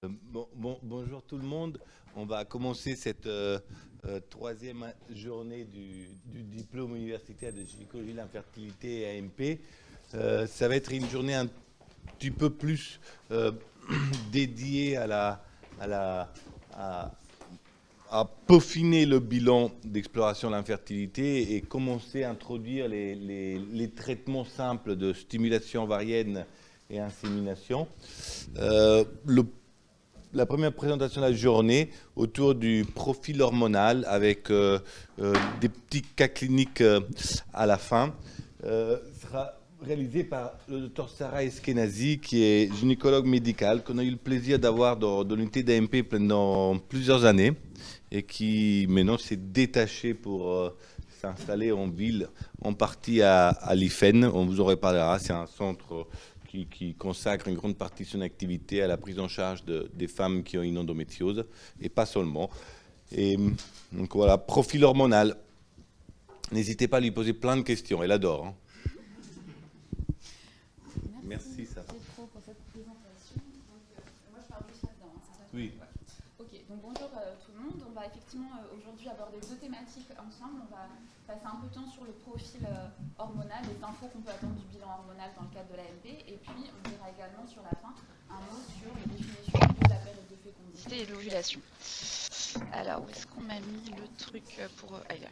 Bonjour tout le monde. On va commencer cette troisième journée du diplôme universitaire de gynécologie de l'infertilité et AMP. Ça va être une journée un petit peu plus dédiée à la, à, à peaufiner le bilan d'exploration de l'infertilité et commencer à introduire les traitements simples de stimulation ovarienne et insémination. Le La première présentation de la journée autour du profil hormonal avec des petits cas cliniques à la fin sera réalisée par le docteur Sarah Eskenazi, qui est gynécologue médicale, qu'on a eu le plaisir d'avoir dans l'unité d'AMP pendant plusieurs années et qui maintenant s'est détachée pour s'installer en ville, en partie à l'IFEN. On vous en reparlera. C'est un centre qui consacre une grande partie de son activité à la prise en charge des femmes qui ont une endométriose, et pas seulement. Et donc voilà, profil hormonal. N'hésitez pas à lui poser plein de questions, elle adore. Hein. Merci, Sarah. Pietro pour cette présentation. Moi je parle juste là-dedans, hein, ça Oui. ouais. Ok, donc bonjour tout le monde. On va effectivement aujourd'hui aborder deux thématiques ensemble. On va passer un peu de temps sur le profil hormonal, les infos qu'on peut attendre du bilan hormonal dans le cadre de l'AMP, et puis on verra également sur la fin un mot sur les définitions de la période de fécondité et de l'ovulation. Alors, où est-ce qu'on m'a mis le truc pour... Ah, là.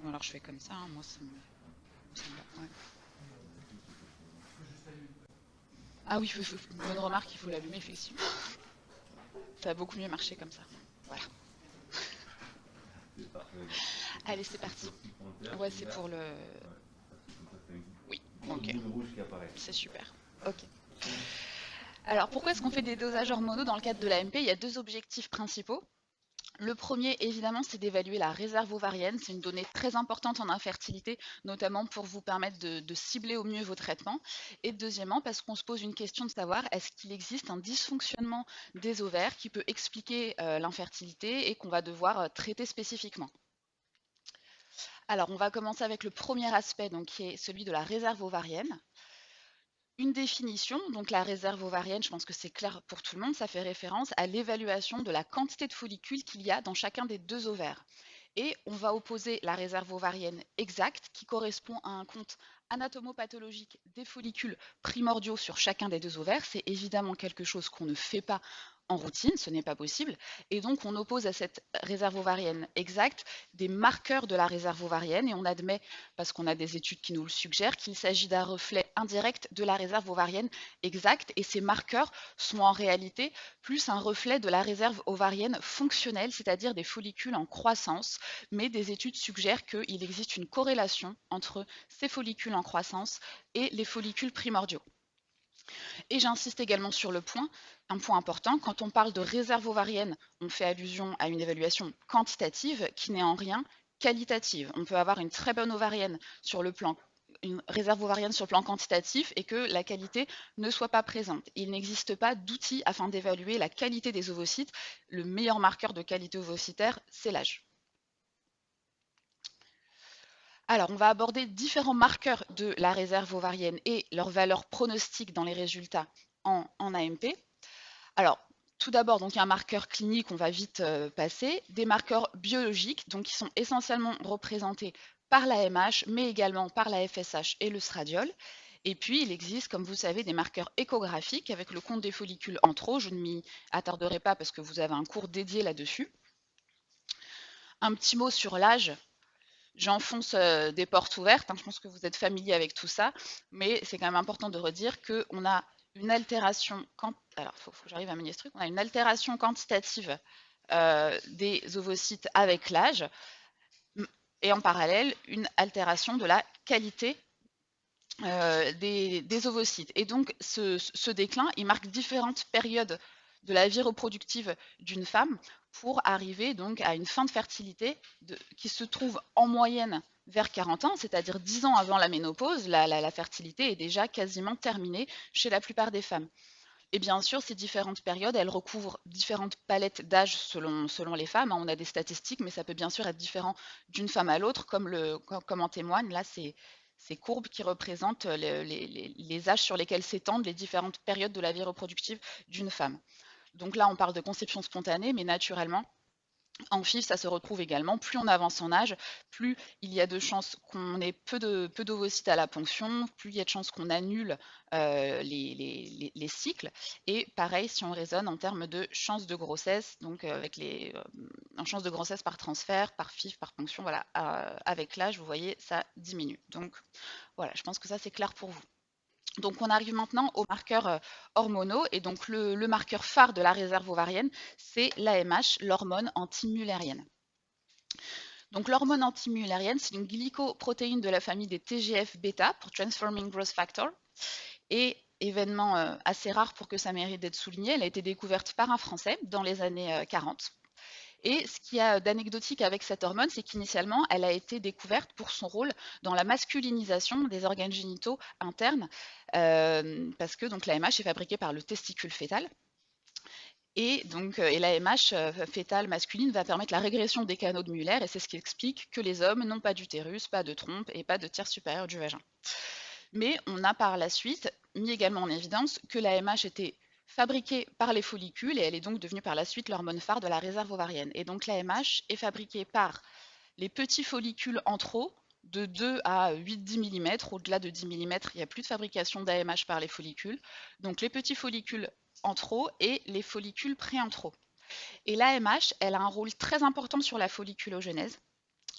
Alors je fais comme ça, hein, moi ça me va. Ouais. Ah oui, bonne remarque, il faut l'allumer effectivement. Ça a beaucoup mieux marché comme ça. Voilà. Allez, c'est parti. Ouais, c'est pour le... Oui, ok. C'est super. Ok. Alors, pourquoi est-ce qu'on fait des dosages hormonaux dans le cadre de l'AMP? Il y a deux objectifs principaux. Le premier, évidemment, c'est d'évaluer la réserve ovarienne. C'est une donnée très importante en infertilité, notamment pour vous permettre de cibler au mieux vos traitements. Et deuxièmement, parce qu'on se pose une question de savoir, est-ce qu'il existe un dysfonctionnement des ovaires qui peut expliquer l'infertilité et qu'on va devoir traiter spécifiquement. Alors, on va commencer avec le premier aspect, donc, qui est celui de la réserve ovarienne. Une définition, donc la réserve ovarienne, je pense que c'est clair pour tout le monde, ça fait référence à l'évaluation de la quantité de follicules qu'il y a dans chacun des deux ovaires. Et on va opposer la réserve ovarienne exacte, qui correspond à un compte anatomopathologique des follicules primordiaux sur chacun des deux ovaires. C'est évidemment quelque chose qu'on ne fait pas en routine, ce n'est pas possible. Et donc on oppose à cette réserve ovarienne exacte des marqueurs de la réserve ovarienne et on admet, parce qu'on a des études qui nous le suggèrent, qu'il s'agit d'un reflet indirect de la réserve ovarienne exacte et ces marqueurs sont en réalité plus un reflet de la réserve ovarienne fonctionnelle, c'est-à-dire des follicules en croissance, mais des études suggèrent qu'il existe une corrélation entre ces follicules en croissance et les follicules primordiaux. Et j'insiste également sur le point, un point important, quand on parle de réserve ovarienne, on fait allusion à une évaluation quantitative qui n'est en rien qualitative. On peut avoir une très bonne ovarienne sur le plan une réserve ovarienne sur le plan quantitatif et que la qualité ne soit pas présente. Il n'existe pas d'outils afin d'évaluer la qualité des ovocytes. Le meilleur marqueur de qualité ovocytaire, c'est l'âge. Alors, on va aborder différents marqueurs de la réserve ovarienne et leur valeur pronostique dans les résultats en AMP. Alors, tout d'abord, donc, il y a un marqueur clinique, on va vite passer. Des marqueurs biologiques, donc qui sont essentiellement représentés par la MH, mais également par la FSH et le stradiol. Et puis, il existe, comme vous savez, des marqueurs échographiques avec le compte des follicules en trop. Je ne m'y attarderai pas parce que vous avez un cours dédié là-dessus. Un petit mot sur l'âge. J'enfonce des portes ouvertes, hein, je pense que vous êtes familier avec tout ça, mais c'est quand même important de redire qu'on a une altération, alors il faut que j'arrive à manier ce truc, on a une altération quantitative des ovocytes avec l'âge, et en parallèle, une altération de la qualité des ovocytes. Et donc, ce déclin, il marque différentes périodes de la vie reproductive d'une femme pour arriver donc à une fin de fertilité qui se trouve en moyenne vers 40 ans, c'est-à-dire 10 ans avant la ménopause, la fertilité est déjà quasiment terminée chez la plupart des femmes. Et bien sûr, ces différentes périodes, elles recouvrent différentes palettes d'âge selon les femmes. On a des statistiques, mais ça peut bien sûr être différent d'une femme à l'autre, comme en témoigne. Là, ces courbes qui représentent les âges sur lesquels s'étendent les différentes périodes de la vie reproductive d'une femme. Donc là, on parle de conception spontanée, mais naturellement, en FIV, ça se retrouve également. Plus on avance en âge, plus il y a de chances qu'on ait peu d'ovocytes à la ponction, plus il y a de chances qu'on annule les cycles. Et pareil, si on raisonne en termes de chances de grossesse, donc avec en chance de grossesse par transfert, par FIV, par ponction, voilà, avec l'âge, vous voyez, ça diminue. Donc voilà, je pense que ça c'est clair pour vous. Donc on arrive maintenant aux marqueurs hormonaux, et donc le marqueur phare de la réserve ovarienne, c'est l'AMH, l'hormone antimullérienne. Donc l'hormone antimullérienne, c'est une glycoprotéine de la famille des TGF-bêta pour Transforming Growth Factor, et événement assez rare pour que ça mérite d'être souligné, elle a été découverte par un Français dans les années 40. Et ce qu'il y a d'anecdotique avec cette hormone, c'est qu'initialement, elle a été découverte pour son rôle dans la masculinisation des organes génitaux internes, parce que donc l'AMH est fabriquée par le testicule fœtal. Et donc, l'AMH fœtale masculine va permettre la régression des canaux de Muller, et c'est ce qui explique que les hommes n'ont pas d'utérus, pas de trompe et pas de tiers supérieur du vagin. Mais on a par la suite mis également en évidence que l'AMH était fabriquée par les follicules, et elle est donc devenue par la suite l'hormone phare de la réserve ovarienne. Et donc l'AMH est fabriquée par les petits follicules antraux de 2 à 8-10 mm. Au-delà de 10 mm, il n'y a plus de fabrication d'AMH par les follicules. Donc les petits follicules antraux et les follicules préantraux. Et l'AMH, elle a un rôle très important sur la folliculogenèse.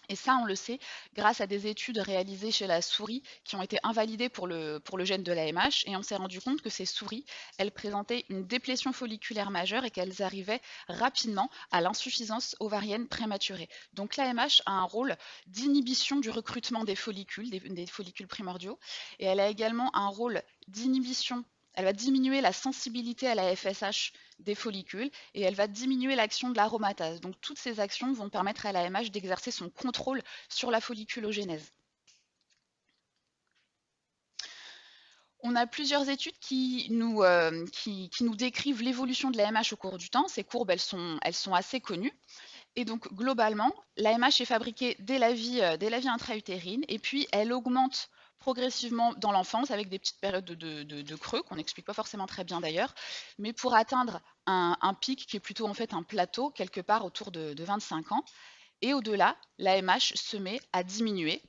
Et ça, on le sait grâce à des études réalisées chez la souris qui ont été invalidées pour le gène de l'AMH. Et on s'est rendu compte que ces souris, elles présentaient une déplétion folliculaire majeure et qu'elles arrivaient rapidement à l'insuffisance ovarienne prématurée. Donc l'AMH a un rôle d'inhibition du recrutement des follicules primordiaux. Et elle a également un rôle d'inhibition. Elle va diminuer la sensibilité à la FSH des follicules, et elle va diminuer l'action de l'aromatase. Donc toutes ces actions vont permettre à l'AMH d'exercer son contrôle sur la folliculogenèse. On a plusieurs études qui nous décrivent l'évolution de l'AMH au cours du temps. Ces courbes, elles sont assez connues. Et donc globalement, l'AMH est fabriquée dès la vie intra-utérine, et puis elle augmente progressivement dans l'enfance avec des petites périodes de creux qu'on n'explique pas forcément très bien d'ailleurs, mais pour atteindre un pic qui est plutôt en fait un plateau quelque part autour de 25 ans. Et au-delà, l'AMH se met à diminuer,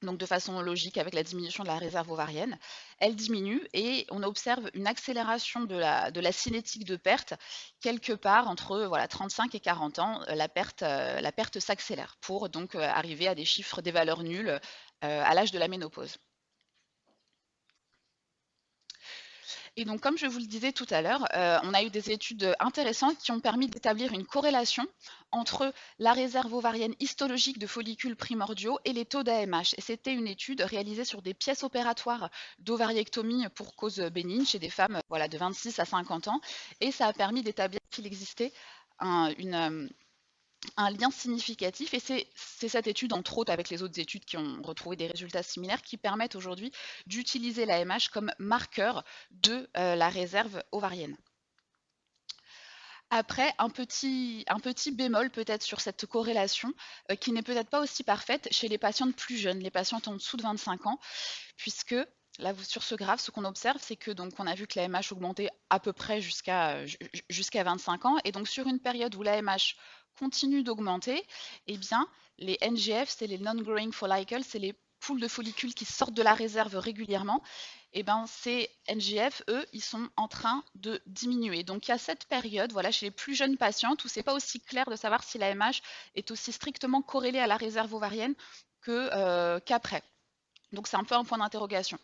donc de façon logique avec la diminution de la réserve ovarienne. Elle diminue et on observe une accélération de la cinétique de perte quelque part entre 35 et 40 ans. La perte s'accélère pour donc arriver à des chiffres, des valeurs nulles à l'âge de la ménopause. Et donc, comme je vous le disais tout à l'heure, on a eu des études intéressantes qui ont permis d'établir une corrélation entre la réserve ovarienne histologique de follicules primordiaux et les taux d'AMH. Et c'était une étude réalisée sur des pièces opératoires d'ovariectomie pour cause bénigne chez des femmes de 26 à 50 ans. Et ça a permis d'établir qu'il existait un lien significatif, et c'est cette étude, entre autres avec les autres études qui ont retrouvé des résultats similaires, qui permettent aujourd'hui d'utiliser l'AMH comme marqueur de la réserve ovarienne. Après, un petit bémol peut-être sur cette corrélation, qui n'est peut-être pas aussi parfaite chez les patientes plus jeunes, les patientes en dessous de 25 ans, puisque là, sur ce graphe, ce qu'on observe, c'est que donc on a vu que l'AMH augmentait à peu près jusqu'à 25 ans, et donc sur une période où l'AMH continue d'augmenter, eh bien, les NGF, c'est les non-growing follicles, c'est les poules de follicules qui sortent de la réserve régulièrement. Eh bien, ces NGF, eux, ils sont en train de diminuer. Donc, il y a cette période, chez les plus jeunes patientes, où c'est pas aussi clair de savoir si l'AMH est aussi strictement corrélée à la réserve ovarienne qu'après. Donc, c'est un peu un point d'interrogation.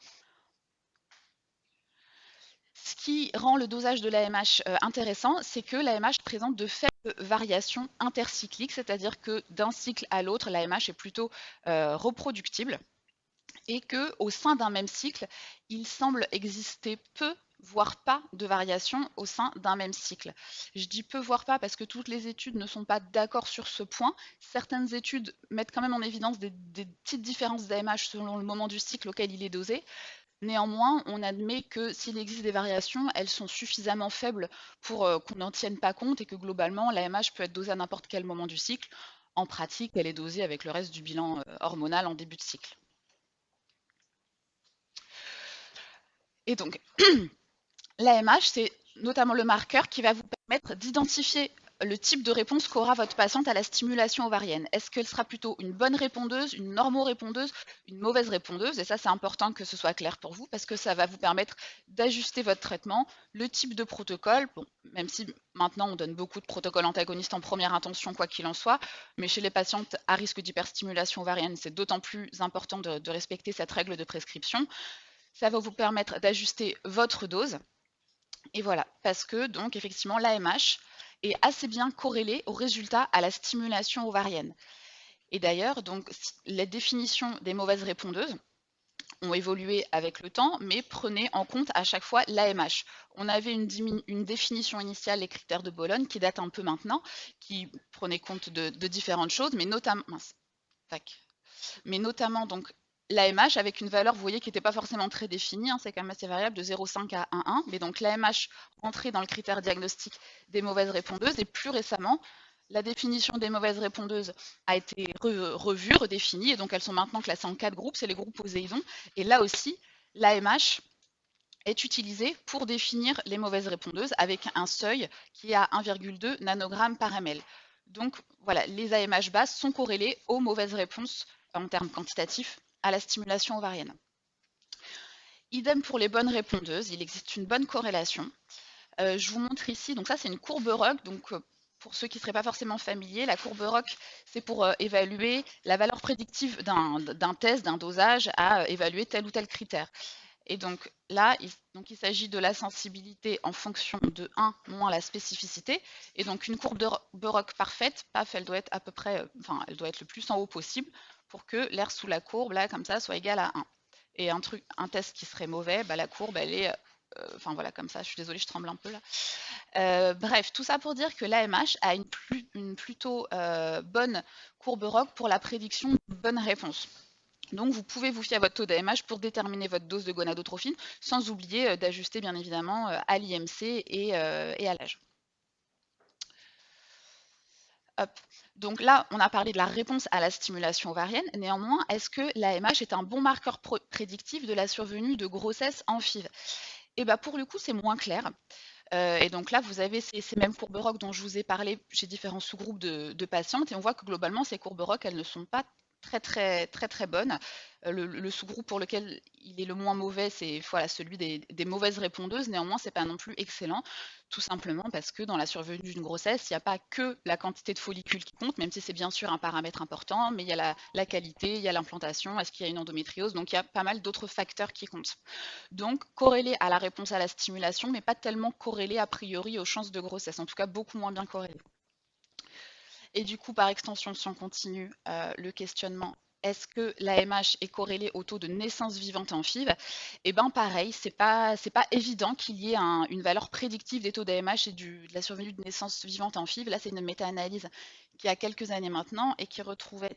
Ce qui rend le dosage de l'AMH intéressant, c'est que l'AMH présente de faibles variations intercycliques, c'est-à-dire que d'un cycle à l'autre, l'AMH est plutôt reproductible, et qu'au sein d'un même cycle, il semble exister peu, voire pas, de variations au sein d'un même cycle. Je dis peu, voire pas, parce que toutes les études ne sont pas d'accord sur ce point. Certaines études mettent quand même en évidence des petites différences d'AMH selon le moment du cycle auquel il est dosé. Néanmoins, on admet que s'il existe des variations, elles sont suffisamment faibles pour qu'on n'en tienne pas compte, et que globalement, l'AMH peut être dosée à n'importe quel moment du cycle. En pratique, elle est dosée avec le reste du bilan hormonal en début de cycle. Et donc, l'AMH, c'est notamment le marqueur qui va vous permettre d'identifier le type de réponse qu'aura votre patiente à la stimulation ovarienne. Est-ce qu'elle sera plutôt une bonne répondeuse, une normorépondeuse, une mauvaise répondeuse? Et ça, c'est important que ce soit clair pour vous parce que ça va vous permettre d'ajuster votre traitement, le type de protocole, bon, même si maintenant on donne beaucoup de protocoles antagonistes en première intention, quoi qu'il en soit, mais chez les patientes à risque d'hyperstimulation ovarienne, c'est d'autant plus important de respecter cette règle de prescription. Ça va vous permettre d'ajuster votre dose. Et voilà, parce que donc effectivement l'AMH est assez bien corrélée au résultat à la stimulation ovarienne. Et d'ailleurs, donc les définitions des mauvaises répondeuses ont évolué avec le temps, mais prenez en compte à chaque fois l'AMH. On avait une définition initiale, les critères de Bologne, qui date un peu maintenant, qui prenait compte de différentes choses, mais notamment donc l'AMH avec une valeur, vous voyez, qui n'était pas forcément très définie, hein, c'est quand même assez variable, de 0,5 à 1,1. Mais donc l'AMH rentrait dans le critère diagnostique des mauvaises répondeuses. Et plus récemment, la définition des mauvaises répondeuses a été revue, redéfinie. Et donc elles sont maintenant classées en 4 groupes, c'est les groupes Poséidon. Et là aussi, l'AMH est utilisée pour définir les mauvaises répondeuses avec un seuil qui est à 1,2 nanogrammes par ml. Donc voilà, les AMH basses sont corrélées aux mauvaises réponses en termes quantitatifs à la stimulation ovarienne. Idem pour les bonnes répondeuses, il existe une bonne corrélation. Je vous montre ici, donc ça c'est une courbe ROC, donc pour ceux qui ne seraient pas forcément familiers, la courbe ROC, c'est pour évaluer la valeur prédictive d'un test, d'un dosage à évaluer tel ou tel critère. Et donc là, il s'agit de la sensibilité en fonction de 1 moins la spécificité. Et donc une courbe de ROC parfaite, paf, elle doit être à peu près, elle doit être le plus en haut possible pour que l'air sous la courbe, là, comme ça, soit égal à 1. Et un test qui serait mauvais, bah, la courbe, elle est, voilà, comme ça, je suis désolée, je tremble un peu là. Bref, tout ça pour dire que l'AMH a une plutôt bonne courbe ROC pour la prédiction d'une bonne réponse. Donc vous pouvez vous fier à votre taux d'AMH pour déterminer votre dose de gonadotrophine, sans oublier d'ajuster bien évidemment à l'IMC et à l'âge. Hop. Donc là, on a parlé de la réponse à la stimulation ovarienne. Néanmoins, est-ce que l'AMH est un bon marqueur prédictif de la survenue de grossesse en FIV? Et bien pour le coup, c'est moins clair. Et donc là, vous avez ces mêmes courbes ROC dont je vous ai parlé chez différents sous-groupes de patientes, et on voit que globalement, ces courbes ROC, elles ne sont pas très bonnes. Le sous-groupe pour lequel il est le moins mauvais, c'est voilà, celui des mauvaises répondeuses. Néanmoins, c'est pas non plus excellent, tout simplement parce que dans la survenue d'une grossesse, il n'y a pas que la quantité de follicules qui compte, même si c'est bien sûr un paramètre important, mais il y a la qualité, il y a l'implantation, est-ce qu'il y a une endométriose, donc il y a pas mal d'autres facteurs qui comptent. Donc corrélé à la réponse à la stimulation, mais pas tellement corrélé a priori aux chances de grossesse, en tout cas beaucoup moins bien corrélé. Et du coup, par extension, si on continue le questionnement, est-ce que l'AMH est corrélée au taux de naissance vivante en FIV? Eh bien pareil, c'est pas évident qu'il y ait une valeur prédictive des taux d'AMH et de la survenue de naissance vivante en FIV. Là, c'est une méta-analyse qui a quelques années maintenant et qui retrouvait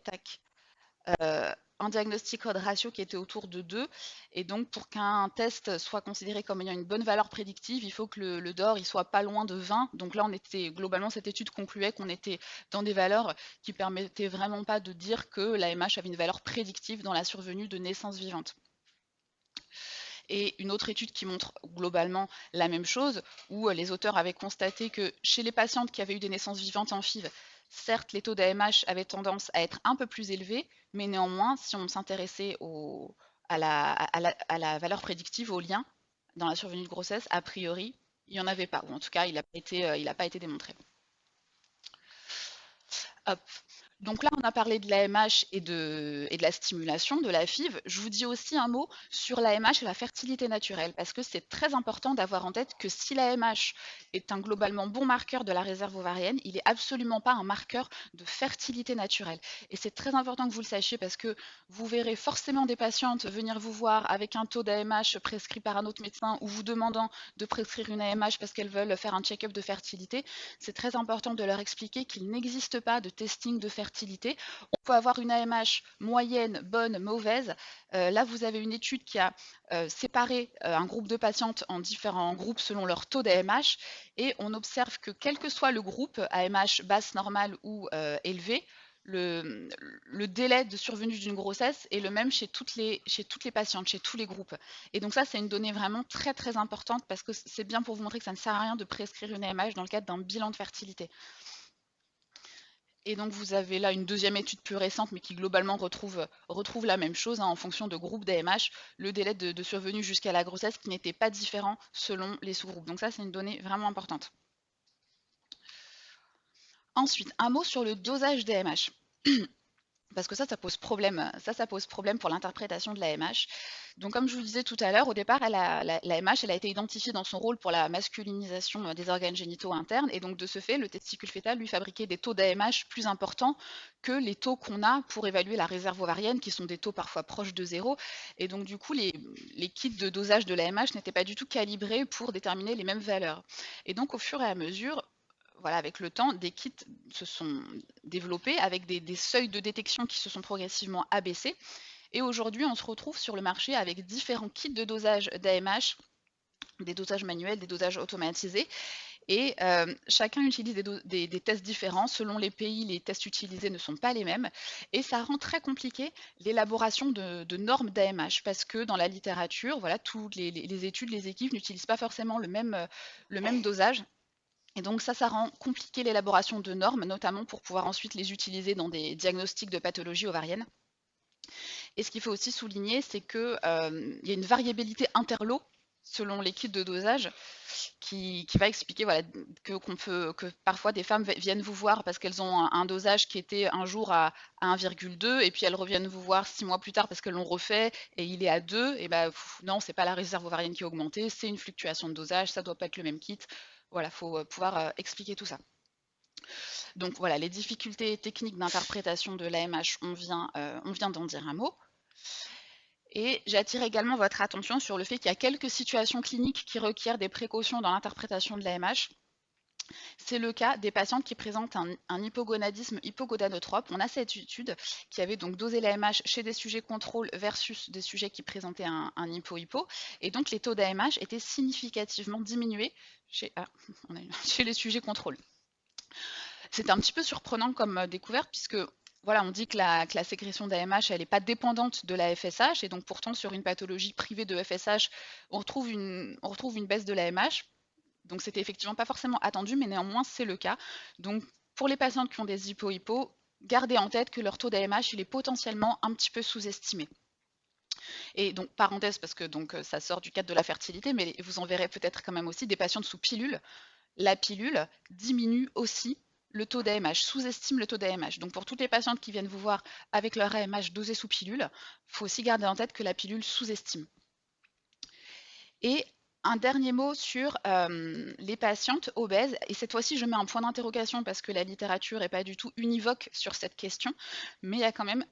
un diagnostic odd ratio qui était autour de 2. Et donc, pour qu'un test soit considéré comme ayant une bonne valeur prédictive, il faut que le DOR il soit pas loin de 20. Donc là, globalement, cette étude concluait qu'on était dans des valeurs qui permettaient vraiment pas de dire que l'AMH avait une valeur prédictive dans la survenue de naissance vivante. Et une autre étude qui montre globalement la même chose, où les auteurs avaient constaté que chez les patientes qui avaient eu des naissances vivantes en FIV, certes, les taux d'AMH avaient tendance à être un peu plus élevés, mais néanmoins, si on s'intéressait à la valeur prédictive, au lien dans la survenue de grossesse, a priori, il n'y en avait pas, ou en tout cas, il n'a pas été démontré. Hop. Donc là, on a parlé de l'AMH et de la stimulation, de la FIV. Je vous dis aussi un mot sur l'AMH et la fertilité naturelle, parce que c'est très important d'avoir en tête que si l'AMH est un globalement bon marqueur de la réserve ovarienne, il n'est absolument pas un marqueur de fertilité naturelle. Et c'est très important que vous le sachiez, parce que vous verrez forcément des patientes venir vous voir avec un taux d'AMH prescrit par un autre médecin ou vous demandant de prescrire une AMH parce qu'elles veulent faire un check-up de fertilité. C'est très important de leur expliquer qu'il n'existe pas de testing de fertilité. On peut avoir une AMH moyenne, bonne, mauvaise. Là, vous avez une étude qui a séparé un groupe de patientes en différents groupes selon leur taux d'AMH et on observe que quel que soit le groupe, AMH basse, normale ou élevée, le délai de survenue d'une grossesse est le même chez toutes les patientes, chez tous les groupes. Et donc ça, c'est une donnée vraiment très très importante parce que c'est bien pour vous montrer que ça ne sert à rien de prescrire une AMH dans le cadre d'un bilan de fertilité. Et donc vous avez là une deuxième étude plus récente, mais qui globalement retrouve la même chose, hein, en fonction de groupes d'AMH, le délai de survenue jusqu'à la grossesse qui n'était pas différent selon les sous-groupes. Donc ça, c'est une donnée vraiment importante. Ensuite, un mot sur le dosage d'AMH. Parce que ça pose problème. Ça pose problème pour l'interprétation de l'AMH. Donc, comme je vous le disais tout à l'heure, au départ, l'AMH, elle a été identifiée dans son rôle pour la masculinisation des organes génitaux internes. Et donc, de ce fait, le testicule fœtal lui fabriquait des taux d'AMH plus importants que les taux qu'on a pour évaluer la réserve ovarienne, qui sont des taux parfois proches de zéro. Et donc, du coup, les kits de dosage de l'AMH n'étaient pas du tout calibrés pour déterminer les mêmes valeurs. Et donc, au fur et à mesure, voilà, avec le temps, des kits se sont développés avec des seuils de détection qui se sont progressivement abaissés. Et aujourd'hui, on se retrouve sur le marché avec différents kits de dosage d'AMH, des dosages manuels, des dosages automatisés. Et chacun utilise des tests différents. Selon les pays, les tests utilisés ne sont pas les mêmes. Et ça rend très compliqué l'élaboration de normes d'AMH parce que dans la littérature, voilà, toutes les études, les équipes n'utilisent pas forcément le même dosage. Et donc ça rend compliqué l'élaboration de normes, notamment pour pouvoir ensuite les utiliser dans des diagnostics de pathologie ovarienne. Et ce qu'il faut aussi souligner, c'est qu'il y a une variabilité interlot selon les kits de dosage qui va expliquer, voilà, que parfois des femmes viennent vous voir parce qu'elles ont un dosage qui était un jour à 1,2 et puis elles reviennent vous voir 6 mois plus tard parce qu'elles l'ont refait et il est à 2. Et ben non, c'est pas la réserve ovarienne qui a augmenté, c'est une fluctuation de dosage, ça doit pas être le même kit. Voilà, il faut pouvoir expliquer tout ça. Donc voilà, les difficultés techniques d'interprétation de l'AMH, on vient d'en dire un mot. Et j'attire également votre attention sur le fait qu'il y a quelques situations cliniques qui requièrent des précautions dans l'interprétation de l'AMH. C'est le cas des patientes qui présentent un hypogonadisme hypogonadotrophe. On a cette étude qui avait donc dosé l'AMH chez des sujets contrôle versus des sujets qui présentaient un hypo-hypo. Et donc les taux d'AMH étaient significativement diminués chez les sujets contrôle. C'était un petit peu surprenant comme découverte puisque voilà, on dit que la sécrétion d'AMH, elle n'est pas dépendante de la FSH, et donc pourtant sur une pathologie privée de FSH, on retrouve une baisse de l'AMH. Donc c'était effectivement pas forcément attendu, mais néanmoins c'est le cas. Donc pour les patientes qui ont des hypo-hypo, gardez en tête que leur taux d'AMH, il est potentiellement un petit peu sous-estimé. Et donc parenthèse, parce que donc ça sort du cadre de la fertilité, mais vous en verrez peut-être quand même aussi des patientes sous pilule. La pilule diminue aussi le taux d'AMH, sous-estime le taux d'AMH. Donc pour toutes les patientes qui viennent vous voir avec leur AMH dosé sous pilule, il faut aussi garder en tête que la pilule sous-estime. Et un dernier mot sur les patientes obèses, et cette fois-ci je mets un point d'interrogation parce que la littérature n'est pas du tout univoque sur cette question, mais il y a quand même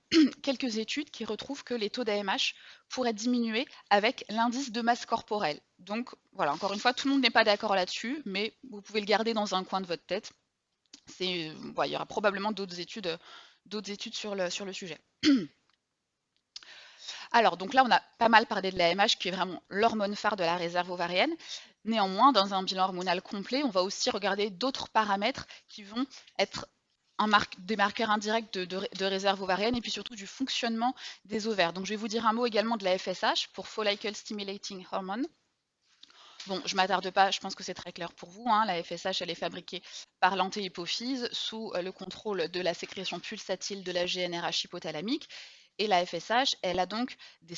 quelques études qui retrouvent que les taux d'AMH pourraient diminuer avec l'indice de masse corporelle. Donc voilà, encore une fois, tout le monde n'est pas d'accord là-dessus, mais vous pouvez le garder dans un coin de votre tête. Il y aura probablement d'autres études sur le sujet. Alors, donc là, on a pas mal parlé de l'AMH, qui est vraiment l'hormone phare de la réserve ovarienne. Néanmoins, dans un bilan hormonal complet, on va aussi regarder d'autres paramètres qui vont être des marqueurs indirects de réserve ovarienne et puis surtout du fonctionnement des ovaires. Donc, je vais vous dire un mot également de la FSH, pour Follicle Stimulating Hormone. Bon, je ne m'attarde pas, je pense que c'est très clair pour vous, hein. La FSH, elle est fabriquée par l'antéhypophyse sous le contrôle de la sécrétion pulsatile de la GnRH hypothalamique. Et la FSH, elle a donc des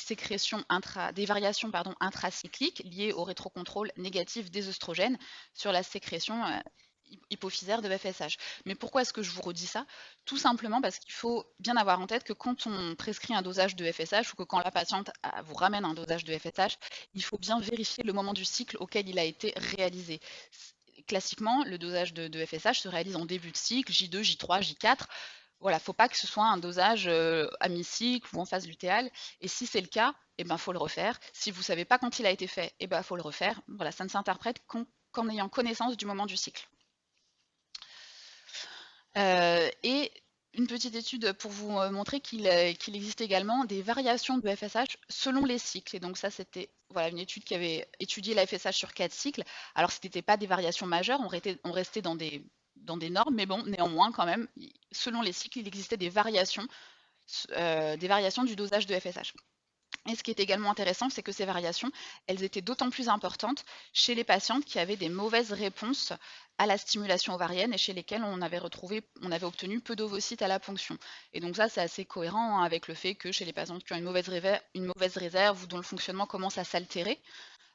variations intracycliques liées au rétrocontrôle négatif des œstrogènes sur la sécrétion hypophysaire de FSH. Mais pourquoi est-ce que je vous redis ça? Tout simplement parce qu'il faut bien avoir en tête que quand on prescrit un dosage de FSH ou que quand la patiente vous ramène un dosage de FSH, il faut bien vérifier le moment du cycle auquel il a été réalisé. Classiquement, le dosage de FSH se réalise en début de cycle, J2, J3, J4. Voilà, faut pas que ce soit un dosage à mi-cycle ou en phase lutéale. Et si c'est le cas, eh ben, faut le refaire. Si vous savez pas quand il a été fait, eh ben, faut le refaire. Voilà, ça ne s'interprète qu'en ayant connaissance du moment du cycle. Et une petite étude pour vous montrer qu'il existe également des variations de FSH selon les cycles. Et donc ça, c'était voilà, une étude qui avait étudié la FSH sur 4 cycles. Alors ce n'était pas des variations majeures, on restait dans des dans des normes, mais bon, néanmoins, quand même, selon les cycles, il existait des variations du dosage de FSH. Et ce qui est également intéressant, c'est que ces variations, elles étaient d'autant plus importantes chez les patientes qui avaient des mauvaises réponses à la stimulation ovarienne et chez lesquelles on avait obtenu peu d'ovocytes à la ponction. Et donc ça, c'est assez cohérent hein, avec le fait que chez les patientes qui ont une mauvaise réserve ou dont le fonctionnement commence à s'altérer,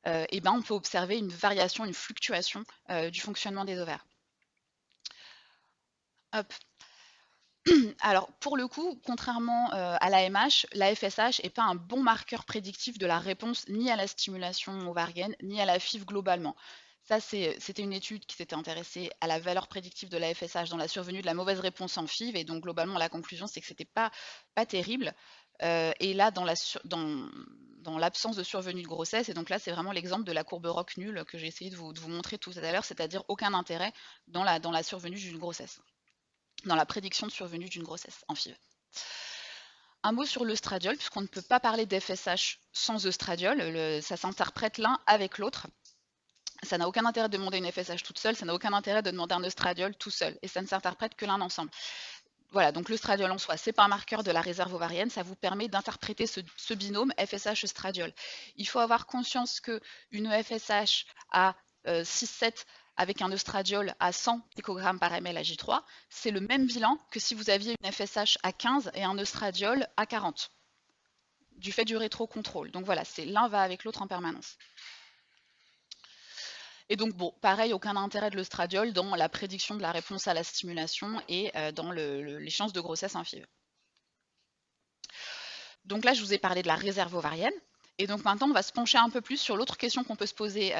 et ben on peut observer une variation, une fluctuation du fonctionnement des ovaires. Hop. Alors, pour le coup, contrairement à l'AMH, la FSH n'est pas un bon marqueur prédictif de la réponse ni à la stimulation ovarienne, ni à la FIV globalement. Ça, c'était une étude qui s'était intéressée à la valeur prédictive de la FSH dans la survenue de la mauvaise réponse en FIV, et donc globalement, la conclusion, c'est que c'était pas terrible. Et là, dans l'absence de survenue de grossesse, et donc là, c'est vraiment l'exemple de la courbe ROC nulle que j'ai essayé de vous montrer tout à l'heure, c'est-à-dire aucun intérêt dans la survenue d'une grossesse, dans la prédiction de survenue d'une grossesse en FIV. Un mot sur l'œstradiol, puisqu'on ne peut pas parler d'FSH sans œstradiol, ça s'interprète l'un avec l'autre. Ça n'a aucun intérêt de demander une FSH toute seule, ça n'a aucun intérêt de demander un œstradiol tout seul, et ça ne s'interprète que l'un ensemble. Voilà, donc l'œstradiol en soi, c'est pas un marqueur de la réserve ovarienne, ça vous permet d'interpréter ce binôme FSH-œstradiol. Il faut avoir conscience qu'une FSH à 6-7 avec un œstradiol à 100 picogrammes par ml à J3, c'est le même bilan que si vous aviez une FSH à 15 et un œstradiol à 40, du fait du rétrocontrôle. Donc voilà, l'un va avec l'autre en permanence. Et donc, bon, pareil, aucun intérêt de l'œstradiol dans la prédiction de la réponse à la stimulation et dans les chances de grossesse en FIV. Donc là, je vous ai parlé de la réserve ovarienne. Et donc maintenant, on va se pencher un peu plus sur l'autre question qu'on peut se poser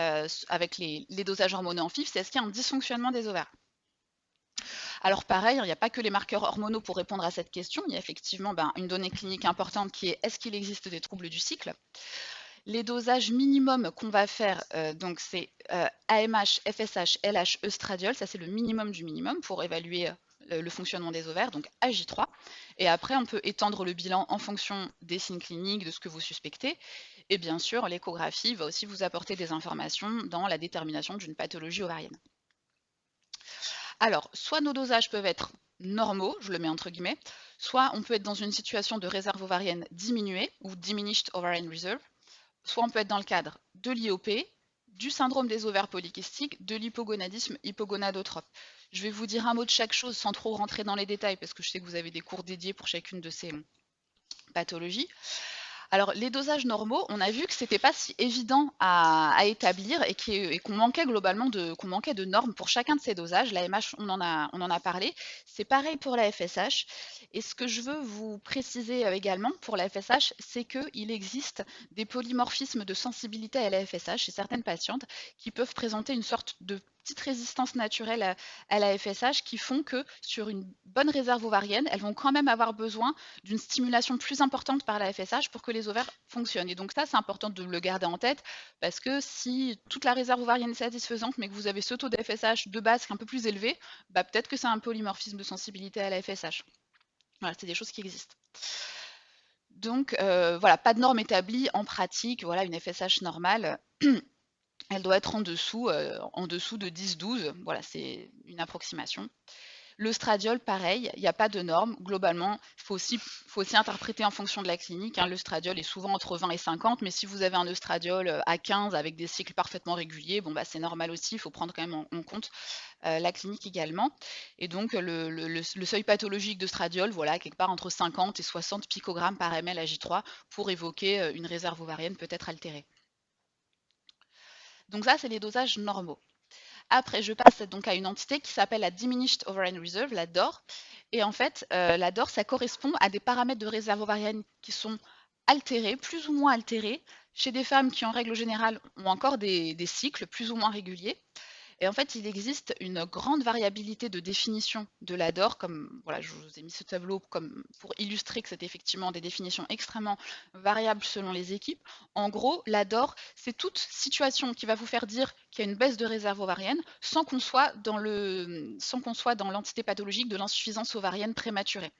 avec les dosages hormonaux en FIV, c'est est-ce qu'il y a un dysfonctionnement des ovaires? Alors pareil, il n'y a pas que les marqueurs hormonaux pour répondre à cette question, il y a effectivement une donnée clinique importante qui est est-ce qu'il existe des troubles du cycle? Les dosages minimums qu'on va faire, donc c'est AMH, FSH, LH, œstradiol, ça c'est le minimum du minimum pour évaluer le fonctionnement des ovaires, donc AJ3. Et après, on peut étendre le bilan en fonction des signes cliniques, de ce que vous suspectez. Et bien sûr, l'échographie va aussi vous apporter des informations dans la détermination d'une pathologie ovarienne. Alors, soit nos dosages peuvent être normaux, je le mets entre guillemets, soit on peut être dans une situation de réserve ovarienne diminuée ou diminished ovarian reserve, soit on peut être dans le cadre de l'IOP, du syndrome des ovaires polykystiques, de l'hypogonadisme hypogonadotrope. Je vais vous dire un mot de chaque chose sans trop rentrer dans les détails parce que je sais que vous avez des cours dédiés pour chacune de ces pathologies. Alors, les dosages normaux, on a vu que c'était pas si évident à établir et qu'on manquait globalement de normes pour chacun de ces dosages. La MH, on en a parlé. C'est pareil pour la FSH. Et ce que je veux vous préciser également pour la FSH, c'est qu'il existe des polymorphismes de sensibilité à la FSH chez certaines patientes qui peuvent présenter une sorte de petite résistance naturelle à la FSH qui font que sur une bonne réserve ovarienne, elles vont quand même avoir besoin d'une stimulation plus importante par la FSH pour que les ovaires fonctionnent. Et donc ça, c'est important de le garder en tête parce que si toute la réserve ovarienne est satisfaisante mais que vous avez ce taux de FSH de base qui est un peu plus élevé, peut-être que c'est un polymorphisme de sensibilité à la FSH. Voilà, c'est des choses qui existent. Donc voilà, pas de norme établie en pratique. Voilà, une FSH normale, elle doit être en dessous de 10-12. Voilà, c'est une approximation. L'œstradiol, pareil, il n'y a pas de norme. Globalement, il faut aussi interpréter en fonction de la clinique. L'œstradiol est souvent entre 20 et 50, mais si vous avez un œstradiol à 15 avec des cycles parfaitement réguliers, c'est normal aussi. Il faut prendre quand même en compte la clinique également. Et donc, le seuil pathologique d'œstradiol, voilà, quelque part entre 50 et 60 picogrammes par ml à J3 pour évoquer une réserve ovarienne peut-être altérée. Donc ça, c'est les dosages normaux. Après, je passe donc à une entité qui s'appelle la Diminished Ovarian Reserve, la DOR. Et en fait, la DOR, ça correspond à des paramètres de réserve ovarienne qui sont altérés, plus ou moins altérés, chez des femmes qui, en règle générale, ont encore des cycles plus ou moins réguliers. Et en fait, il existe une grande variabilité de définition de la DOR, comme voilà, je vous ai mis ce tableau comme pour illustrer que c'est effectivement des définitions extrêmement variables selon les équipes. En gros, la DOR, c'est toute situation qui va vous faire dire qu'il y a une baisse de réserve ovarienne sans qu'on soit dans l'entité pathologique de l'insuffisance ovarienne prématurée.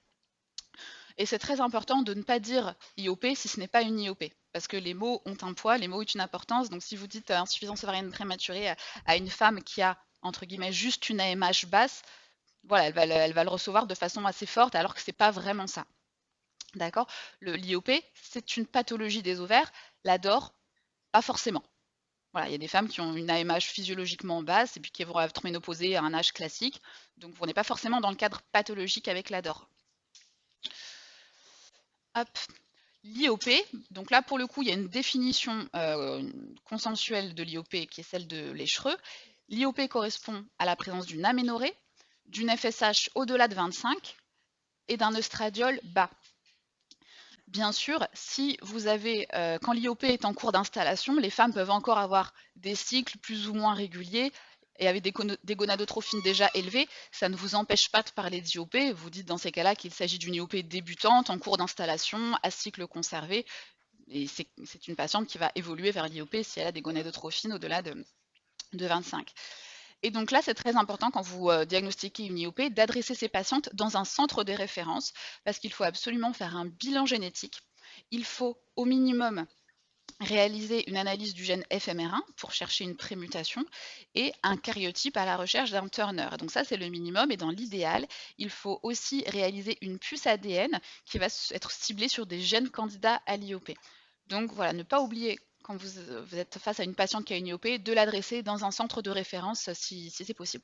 Et c'est très important de ne pas dire IOP si ce n'est pas une IOP, parce que les mots ont un poids, les mots ont une importance. Donc si vous dites insuffisance ovarienne prématurée à une femme qui a entre guillemets, juste une AMH basse, voilà, elle va le recevoir de façon assez forte, alors que c'est pas vraiment ça. D'accord? L'IOP, c'est une pathologie des ovaires. La DOR, pas forcément. Voilà, il y a des femmes qui ont une AMH physiologiquement basse et puis qui vont être ménopausées à un âge classique. Donc, on n'est pas forcément dans le cadre pathologique avec la DOR. Hop. L'IOP, donc là pour le coup il y a une définition consensuelle de l'IOP qui est celle de Léchereux. L'IOP correspond à la présence d'une aménorrhée, d'une FSH au-delà de 25 et d'un œstradiol bas. Bien sûr, si vous avez, quand l'IOP est en cours d'installation, les femmes peuvent encore avoir des cycles plus ou moins réguliers et avec des gonadotrophines déjà élevées, ça ne vous empêche pas de parler d'IOP. Vous dites dans ces cas-là qu'il s'agit d'une IOP débutante en cours d'installation, à cycle conservé, et c'est une patiente qui va évoluer vers l'IOP si elle a des gonadotrophines au-delà de 25. Et donc là, c'est très important quand vous diagnostiquez une IOP d'adresser ces patientes dans un centre de référence parce qu'il faut absolument faire un bilan génétique. Il faut au minimum réaliser une analyse du gène FMR1 pour chercher une prémutation et un karyotype à la recherche d'un Turner. Donc ça, c'est le minimum. Et dans l'idéal, il faut aussi réaliser une puce ADN qui va être ciblée sur des gènes candidats à l'IOP. Donc voilà, ne pas oublier quand vous êtes face à une patiente qui a une IOP, de l'adresser dans un centre de référence si c'est possible.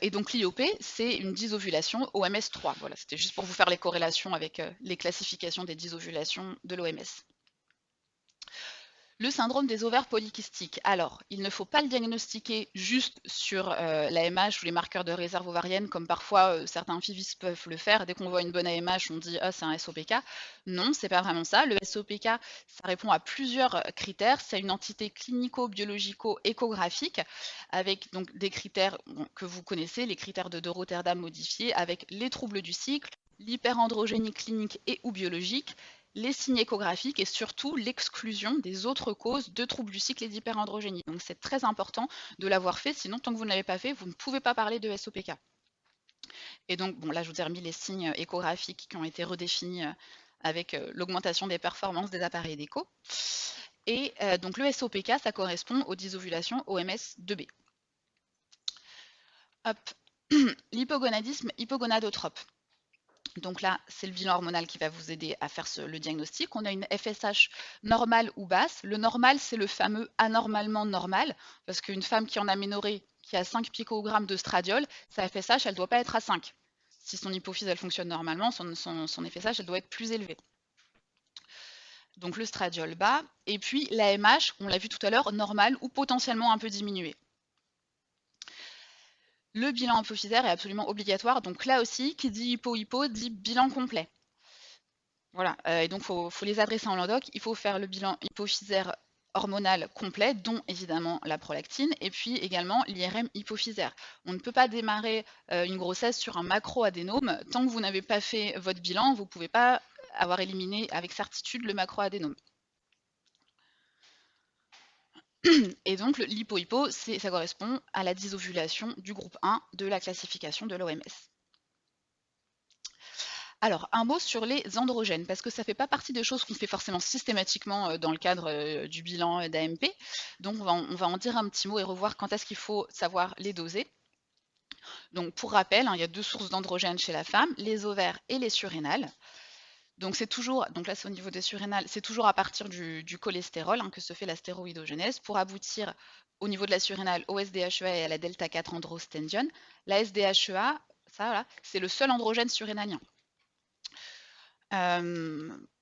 Et donc l'IOP, c'est une dysovulation OMS3. Voilà, c'était juste pour vous faire les corrélations avec les classifications des dysovulations de l'OMS. Le syndrome des ovaires polykystiques. Alors, il ne faut pas le diagnostiquer juste sur l'AMH ou les marqueurs de réserve ovarienne, comme parfois certains FIVIS peuvent le faire. Dès qu'on voit une bonne AMH, on dit « Ah, c'est un SOPK ». Non, c'est pas vraiment ça. Le SOPK, ça répond à plusieurs critères. C'est une entité clinico-biologico-échographique, avec donc des critères que vous connaissez, les critères de Rotterdam modifiés, avec les troubles du cycle, l'hyperandrogénie clinique et ou biologique, les signes échographiques et surtout l'exclusion des autres causes de troubles du cycle et d'hyperandrogénie. Donc c'est très important de l'avoir fait, sinon tant que vous ne l'avez pas fait, vous ne pouvez pas parler de SOPK. Et donc, bon, là je vous ai remis les signes échographiques qui ont été redéfinis avec l'augmentation des performances des appareils d'écho. Et donc le SOPK, ça correspond aux dysovulations OMS 2B. Hop. L'hypogonadisme hypogonadotrope. Donc là, c'est le bilan hormonal qui va vous aider à faire le diagnostic. On a une FSH normale ou basse. Le normal, c'est le fameux anormalement normal, parce qu'une femme qui est en aménorrhée, qui a 5 picogrammes de stradiol, sa FSH, elle ne doit pas être à 5. Si son hypophyse, elle fonctionne normalement, son FSH, elle doit être plus élevée. Donc le stradiol bas. Et puis l'AMH, on l'a vu tout à l'heure, normal ou potentiellement un peu diminué. Le bilan hypophysaire est absolument obligatoire. Donc là aussi, qui dit hypo dit bilan complet. Voilà, et donc il faut les adresser en landoc. Il faut faire le bilan hypophysaire hormonal complet, dont évidemment la prolactine, et puis également l'IRM hypophysaire. On ne peut pas démarrer une grossesse sur un macroadénome. Tant que vous n'avez pas fait votre bilan, vous ne pouvez pas avoir éliminé avec certitude le macroadénome. Et donc l'hypo-hypo, ça correspond à la dysovulation du groupe 1 de la classification de l'OMS. Alors, un mot sur les androgènes, parce que ça ne fait pas partie des choses qu'on fait forcément systématiquement dans le cadre du bilan d'AMP. Donc, on va en dire un petit mot et revoir quand est-ce qu'il faut savoir les doser. Donc, pour rappel, il y a 2 sources d'androgènes chez la femme, les ovaires et les surrénales. Donc c'est toujours, donc là c'est au niveau des surrénales, c'est toujours à partir du cholestérol que se fait la stéroïdogenèse pour aboutir au niveau de la surrénale au SDHEA et à la delta 4 androstendione. La SDHEA, ça voilà, c'est le seul androgène surrénalien.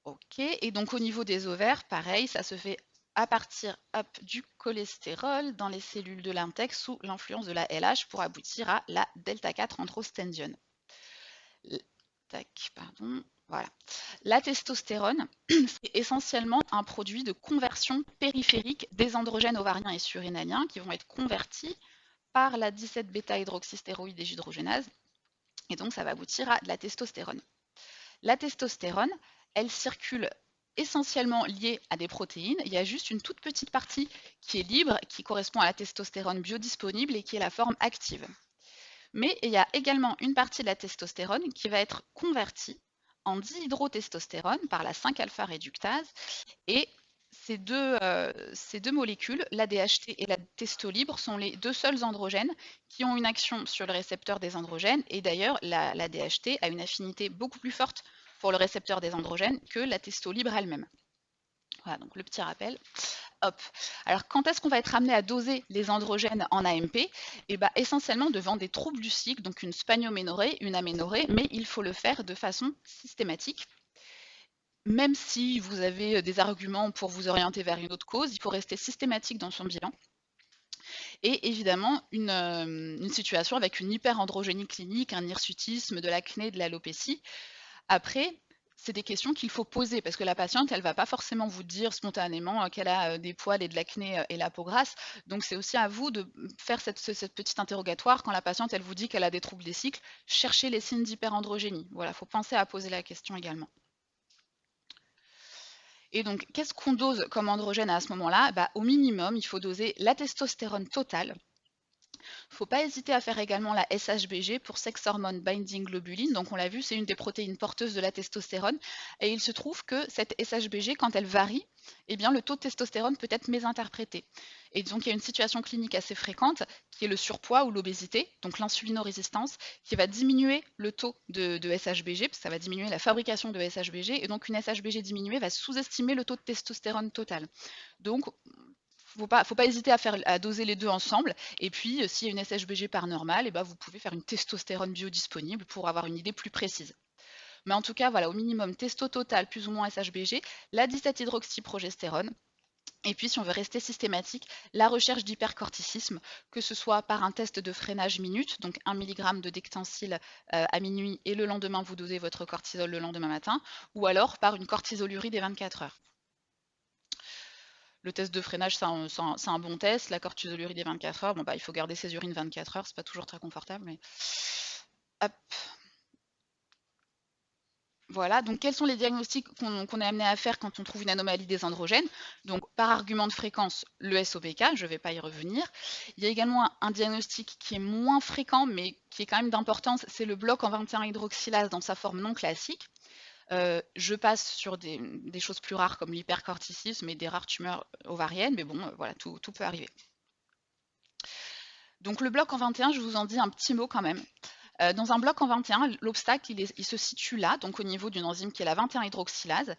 Ok, et donc au niveau des ovaires, pareil, ça se fait à partir du cholestérol dans les cellules de l'index sous l'influence de la LH pour aboutir à la delta 4 androstendione. Pardon. Voilà. La testostérone, c'est essentiellement un produit de conversion périphérique des androgènes ovariens et surrénaliens qui vont être convertis par la 17-bêta-hydroxystéroïde déshydrogénase. Et donc, ça va aboutir à de la testostérone. La testostérone, elle circule essentiellement liée à des protéines. Il y a juste une toute petite partie qui est libre, qui correspond à la testostérone biodisponible et qui est la forme active. Mais il y a également une partie de la testostérone qui va être convertie en dihydrotestostérone par la 5-alpha réductase et ces deux molécules, l'ADHT et la testo libre, sont les deux seuls androgènes qui ont une action sur le récepteur des androgènes. Et d'ailleurs, l'ADHT a une affinité beaucoup plus forte pour le récepteur des androgènes que la testo libre elle-même. Voilà, donc le petit rappel. Hop. Alors, quand est-ce qu'on va être amené à doser les androgènes en AMP? Eh ben, essentiellement devant des troubles du cycle, donc une spanioménorrhée, une aménorrhée, mais il faut le faire de façon systématique. Même si vous avez des arguments pour vous orienter vers une autre cause, il faut rester systématique dans son bilan. Et évidemment, une situation avec une hyperandrogénie clinique, un hirsutisme, de l'acné, de l'alopécie. Après, c'est des questions qu'il faut poser parce que la patiente, elle ne va pas forcément vous dire spontanément qu'elle a des poils et de l'acné et la peau grasse. Donc, c'est aussi à vous de faire cette petite interrogatoire quand la patiente, elle vous dit qu'elle a des troubles des cycles. Cherchez les signes d'hyperandrogénie. Voilà, il faut penser à poser la question également. Et donc, qu'est-ce qu'on dose comme androgène à ce moment-là? Bah, au minimum, il faut doser la testostérone totale. Il ne faut pas hésiter à faire également la SHBG pour Sex Hormone Binding Globulin. Donc, on l'a vu, c'est une des protéines porteuses de la testostérone. Et il se trouve que cette SHBG, quand elle varie, eh bien, le taux de testostérone peut être mésinterprété. Et donc, il y a une situation clinique assez fréquente qui est le surpoids ou l'obésité, donc l'insulinorésistance, qui va diminuer le taux de SHBG, parce que ça va diminuer la fabrication de SHBG. Et donc, une SHBG diminuée va sous-estimer le taux de testostérone total. Donc, faut pas hésiter à doser les deux ensemble. Et puis, s'il y a une SHBG par normale, eh ben, vous pouvez faire une testostérone biodisponible pour avoir une idée plus précise. Mais en tout cas, voilà, au minimum, testo total plus ou moins SHBG, la 17-hydroxyprogestérone. Et puis, si on veut rester systématique, la recherche d'hypercorticisme, que ce soit par un test de freinage minute, donc 1 mg de Dectensil à minuit et le lendemain, vous dosez votre cortisol le lendemain matin, ou alors par une cortisolurie des 24 heures. Le test de freinage, c'est un bon test. La cortisolurie des 24 heures, bon, bah, il faut garder ses urines 24 heures, c'est pas toujours très confortable, mais hop. Voilà, donc quels sont les diagnostics qu'on est amené à faire quand on trouve une anomalie des androgènes? Donc, par argument de fréquence, le SOPK, je ne vais pas y revenir. Il y a également un diagnostic qui est moins fréquent, mais qui est quand même d'importance, c'est le bloc en 21 hydroxylase dans sa forme non classique. Je passe sur des choses plus rares comme l'hypercorticisme et des rares tumeurs ovariennes, mais bon, voilà, tout peut arriver. Donc le bloc en 21, je vous en dis un petit mot quand même. Dans un bloc en 21, l'obstacle, il se situe là, donc au niveau d'une enzyme qui est la 21-hydroxylase,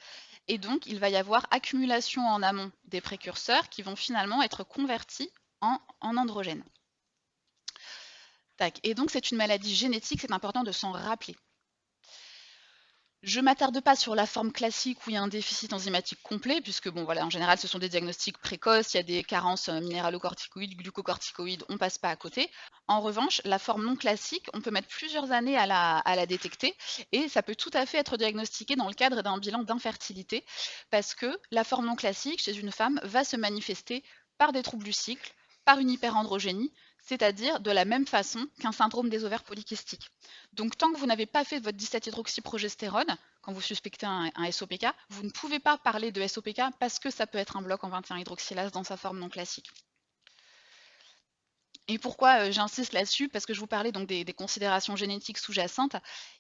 et donc il va y avoir accumulation en amont des précurseurs qui vont finalement être convertis en androgènes. Tac. Et donc c'est une maladie génétique, c'est important de s'en rappeler. Je ne m'attarde pas sur la forme classique où il y a un déficit enzymatique complet, puisque bon, voilà, en général, ce sont des diagnostics précoces, il y a des carences minéralocorticoïdes, glucocorticoïdes, on ne passe pas à côté. En revanche, la forme non classique, on peut mettre plusieurs années à la détecter, et ça peut tout à fait être diagnostiqué dans le cadre d'un bilan d'infertilité, parce que la forme non classique chez une femme va se manifester par des troubles du cycle, par une hyperandrogénie, c'est-à-dire de la même façon qu'un syndrome des ovaires polykystiques. Donc, tant que vous n'avez pas fait votre 17-hydroxyprogestérone, quand vous suspectez un SOPK, vous ne pouvez pas parler de SOPK parce que ça peut être un bloc en 21 hydroxylase dans sa forme non classique. Et pourquoi j'insiste là-dessus? Parce que je vous parlais donc des considérations génétiques sous-jacentes.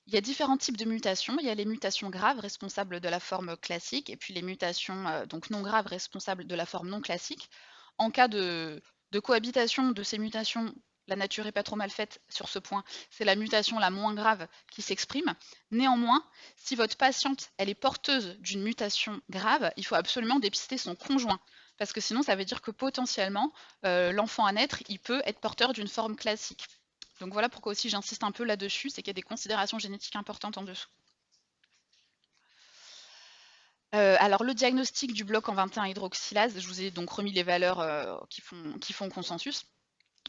Il y a différents types de mutations. Il y a les mutations graves responsables de la forme classique et puis les mutations donc non graves responsables de la forme non classique. En cas de cohabitation de ces mutations, la nature n'est pas trop mal faite sur ce point, c'est la mutation la moins grave qui s'exprime. Néanmoins, si votre patiente elle est porteuse d'une mutation grave, il faut absolument dépister son conjoint, parce que sinon ça veut dire que potentiellement, l'enfant à naître, il peut être porteur d'une forme classique. Donc voilà pourquoi aussi j'insiste un peu là-dessus, c'est qu'il y a des considérations génétiques importantes en dessous. Alors le diagnostic du bloc en 21 hydroxylase, je vous ai donc remis les valeurs qui font consensus.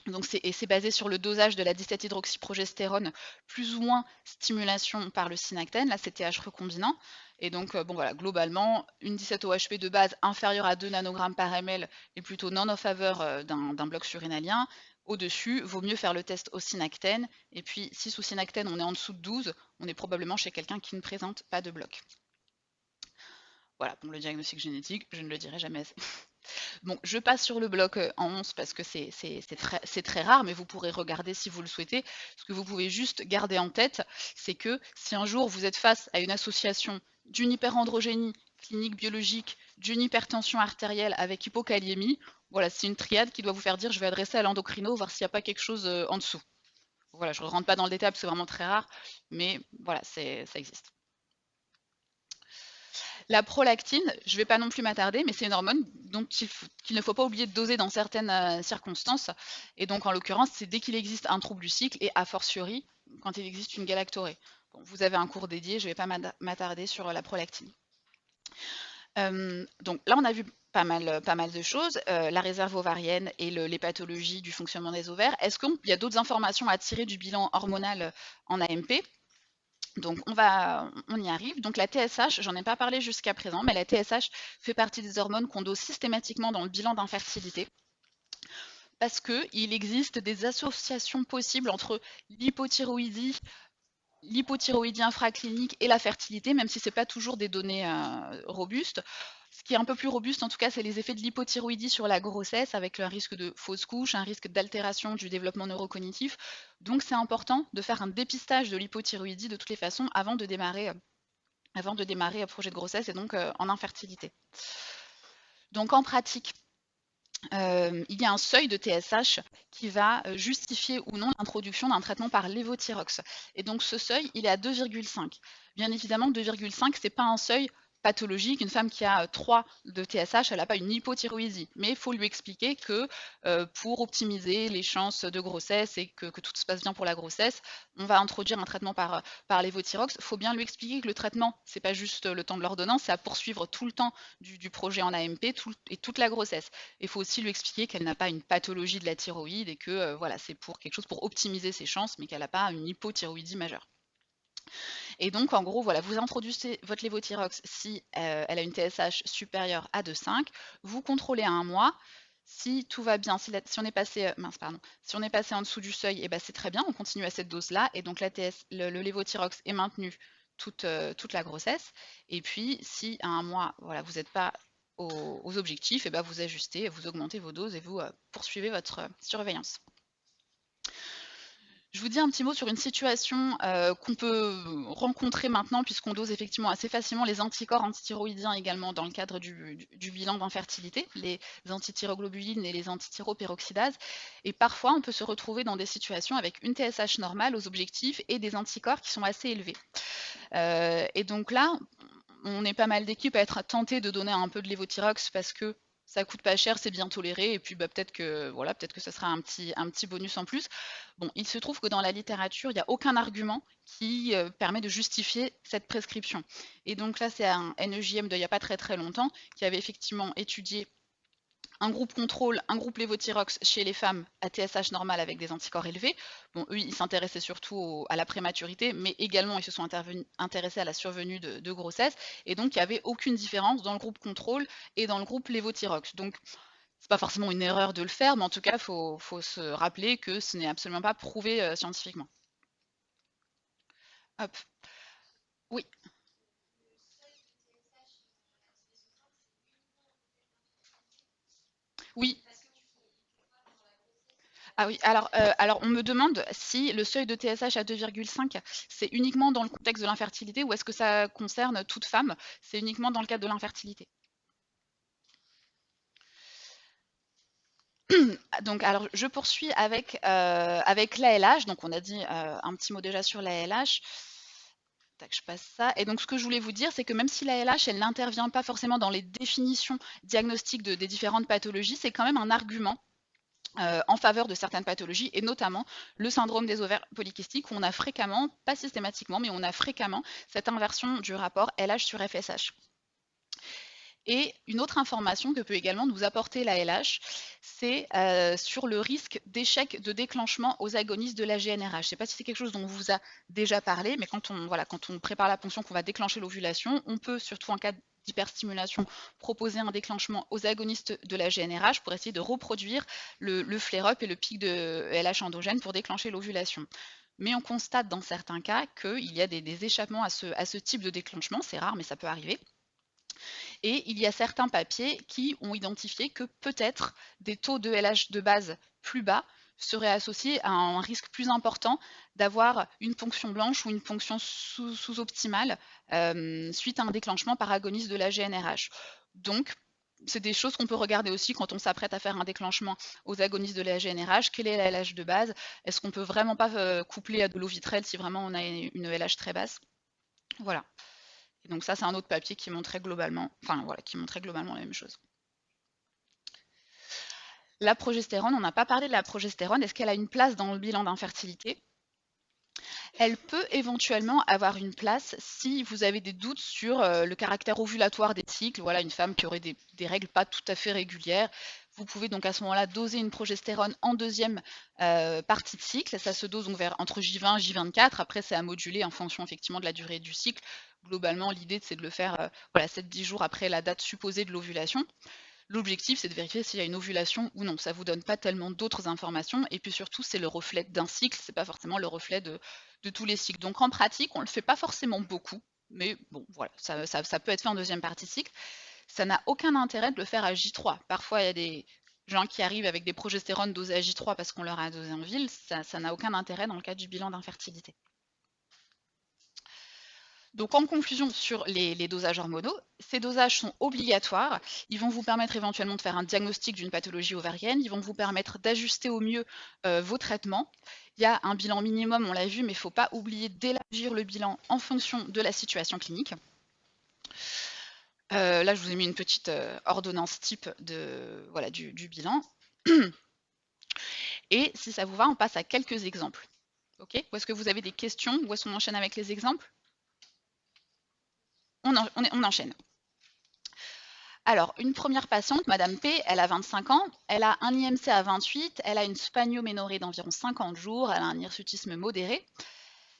Donc c'est basé sur le dosage de la 17-hydroxyprogestérone, plus ou moins stimulation par le synactène, là c'est TH recombinant. Et donc bon voilà, globalement, une 17-OHP de base inférieure à 2 nanogrammes par ml est plutôt non en faveur d'un bloc surinalien. Au-dessus, vaut mieux faire le test au synactène. Et puis si sous synactène on est en dessous de 12, on est probablement chez quelqu'un qui ne présente pas de bloc. Voilà, pour le diagnostic génétique, je ne le dirai jamais assez. Bon, je passe sur le bloc en 11 parce que c'est très rare, mais vous pourrez regarder si vous le souhaitez. Ce que vous pouvez juste garder en tête, c'est que si un jour vous êtes face à une association d'une hyperandrogénie clinique biologique d'une hypertension artérielle avec hypokaliémie, voilà, c'est une triade qui doit vous faire dire je vais adresser à l'endocrino, voir s'il n'y a pas quelque chose en dessous. Voilà, je ne rentre pas dans le détail parce que c'est vraiment très rare, mais voilà, ça existe. La prolactine, je ne vais pas non plus m'attarder, mais c'est une hormone qu'il ne faut pas oublier de doser dans certaines circonstances. Et donc, en l'occurrence, c'est dès qu'il existe un trouble du cycle et a fortiori quand il existe une galactorée. Bon, vous avez un cours dédié, je ne vais pas m'attarder sur la prolactine. Donc là, on a vu pas mal de choses, la réserve ovarienne et les pathologies du fonctionnement des ovaires. Est-ce qu'il y a d'autres informations à tirer du bilan hormonal en AMP? Donc on y arrive. Donc la TSH, j'en ai pas parlé jusqu'à présent, mais la TSH fait partie des hormones qu'on dose systématiquement dans le bilan d'infertilité parce qu'il existe des associations possibles entre l'hypothyroïdie infraclinique et la fertilité, même si ce n'est pas toujours des données robustes. Ce qui est un peu plus robuste, en tout cas, c'est les effets de l'hypothyroïdie sur la grossesse, avec un risque de fausse couche, un risque d'altération du développement neurocognitif. Donc, c'est important de faire un dépistage de l'hypothyroïdie de toutes les façons avant de démarrer un projet de grossesse et donc en infertilité. Donc, en pratique, il y a un seuil de TSH qui va justifier ou non l'introduction d'un traitement par lévothyrox. Et donc ce seuil, il est à 2,5. Bien évidemment, 2,5, ce n'est pas un seuil pathologique. Une femme qui a 3 de TSH, elle n'a pas une hypothyroïdie. Mais il faut lui expliquer que pour optimiser les chances de grossesse et que tout se passe bien pour la grossesse, on va introduire un traitement par lévothyrox. Il faut bien lui expliquer que le traitement, ce n'est pas juste le temps de l'ordonnance, c'est à poursuivre tout le temps du projet en AMP et toute la grossesse. Il faut aussi lui expliquer qu'elle n'a pas une pathologie de la thyroïde et que voilà, c'est pour quelque chose pour optimiser ses chances, mais qu'elle n'a pas une hypothyroïdie majeure. Et donc, en gros, voilà, vous introduisez votre lévothyrox si elle a une TSH supérieure à 2,5, vous contrôlez à 1 mois. Si tout va bien, si on est passé, si on est passé en dessous du seuil, et ben c'est très bien, on continue à cette dose-là, et donc le lévothyrox est maintenu toute la grossesse. Et puis, si à 1 mois, voilà, vous n'êtes pas aux objectifs, et ben vous ajustez, vous augmentez vos doses et vous poursuivez votre surveillance. Je vous dis un petit mot sur une situation qu'on peut rencontrer maintenant, puisqu'on dose effectivement assez facilement les anticorps antithyroïdiens également dans le cadre du bilan d'infertilité, les antithyroglobulines et les antithyroperoxydases. Et parfois, on peut se retrouver dans des situations avec une TSH normale aux objectifs et des anticorps qui sont assez élevés. Et donc là, on est pas mal d'équipes à être tentées de donner un peu de lévothyrox parce que ça coûte pas cher, c'est bien toléré, et puis bah, peut-être que ça sera un petit bonus en plus. Bon, il se trouve que dans la littérature, il n'y a aucun argument qui permet de justifier cette prescription. Et donc là, c'est un NEJM d'il n'y a pas très très longtemps qui avait effectivement étudié un groupe contrôle, un groupe lévothyrox chez les femmes à TSH normal avec des anticorps élevés. Bon, eux, ils s'intéressaient surtout à la prématurité, mais également, ils se sont intéressés à la survenue de grossesse. Et donc, il n'y avait aucune différence dans le groupe contrôle et dans le groupe lévothyrox. Donc, c'est pas forcément une erreur de le faire, mais en tout cas, il faut se rappeler que ce n'est absolument pas prouvé scientifiquement. Hop. Oui. Oui. Ah oui, alors on me demande si le seuil de TSH à 2,5, c'est uniquement dans le contexte de l'infertilité ou est-ce que ça concerne toute femme? C'est uniquement dans le cadre de l'infertilité. Donc, alors, je poursuis avec l'ALH. Donc, on a dit un petit mot déjà sur l'ALH. Je passe ça. Et donc, ce que je voulais vous dire, c'est que même si l'ALH, elle n'intervient pas forcément dans les définitions diagnostiques des différentes pathologies, c'est quand même un argument en faveur de certaines pathologies, et notamment le syndrome des ovaires polykystiques, où on a fréquemment, pas systématiquement, mais on a fréquemment cette inversion du rapport LH sur FSH. Et une autre information que peut également nous apporter la LH, c'est sur le risque d'échec de déclenchement aux agonistes de la GnRH. Je ne sais pas si c'est quelque chose dont on vous a déjà parlé, mais quand on prépare la ponction, qu'on va déclencher l'ovulation, on peut, surtout en cas d'hyperstimulation, proposer un déclenchement aux agonistes de la GnRH pour essayer de reproduire le flare-up et le pic de LH endogène pour déclencher l'ovulation. Mais on constate dans certains cas qu'il y a des échappements à ce type de déclenchement, c'est rare mais ça peut arriver. Et il y a certains papiers qui ont identifié que peut-être des taux de LH de base plus bas serait associé à un risque plus important d'avoir une ponction blanche ou une ponction sous-optimale suite à un déclenchement par agoniste de la GnRH. Donc, c'est des choses qu'on peut regarder aussi quand on s'apprête à faire un déclenchement aux agonistes de la GnRH. Quelle est la LH de base? Est-ce qu'on peut vraiment pas coupler à de l'eau vitrelle si vraiment on a une LH très basse? Voilà. Et donc ça, c'est un autre papier qui montrait globalement, qui montrait globalement la même chose. La progestérone, on n'a pas parlé de la progestérone. Est-ce qu'elle a une place dans le bilan d'infertilité? Elle peut éventuellement avoir une place si vous avez des doutes sur le caractère ovulatoire des cycles. Voilà, une femme qui aurait des règles pas tout à fait régulières. Vous pouvez donc à ce moment-là doser une progestérone en deuxième partie de cycle. Ça se dose donc entre J20 et J24. Après, c'est à moduler en fonction effectivement de la durée du cycle. Globalement, l'idée, c'est de le faire 7-10 jours après la date supposée de l'ovulation. L'objectif, c'est de vérifier s'il y a une ovulation ou non. Ça ne vous donne pas tellement d'autres informations. Et puis surtout, c'est le reflet d'un cycle, ce n'est pas forcément le reflet de tous les cycles. Donc en pratique, on ne le fait pas forcément beaucoup, mais bon, voilà, ça peut être fait en deuxième partie de cycle. Ça n'a aucun intérêt de le faire à J3. Parfois, il y a des gens qui arrivent avec des progestérones dosées à J3 parce qu'on leur a dosé en ville. Ça n'a aucun intérêt dans le cadre du bilan d'infertilité. Donc en conclusion sur les dosages hormonaux, ces dosages sont obligatoires. Ils vont vous permettre éventuellement de faire un diagnostic d'une pathologie ovarienne. Ils vont vous permettre d'ajuster au mieux vos traitements. Il y a un bilan minimum, on l'a vu, mais il ne faut pas oublier d'élargir le bilan en fonction de la situation clinique. Là, je vous ai mis une petite ordonnance type du bilan. Et si ça vous va, on passe à quelques exemples. Okay, ou est-ce que vous avez des questions? Ou est-ce qu'on enchaîne avec les exemples? On enchaîne. Alors, une première patiente, Madame P, elle a 25 ans, elle a un IMC à 28, elle a une spanioménorrhée d'environ 50 jours, elle a un hirsutisme modéré.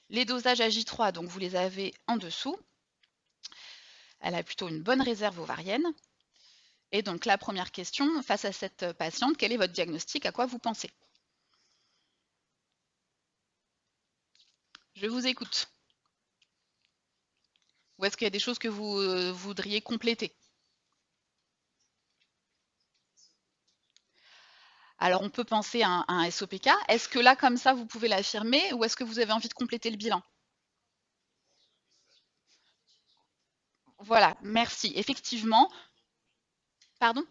Les dosages à J3, donc vous les avez en dessous. Elle a plutôt une bonne réserve ovarienne. Et donc la première question, face à cette patiente, quel est votre diagnostic? À quoi vous pensez? Je vous écoute. Ou est-ce qu'il y a des choses que vous voudriez compléter? Alors, on peut penser à un SOPK. Est-ce que là, comme ça, vous pouvez l'affirmer ou est-ce que vous avez envie de compléter le bilan? Voilà, merci. Effectivement. Pardon?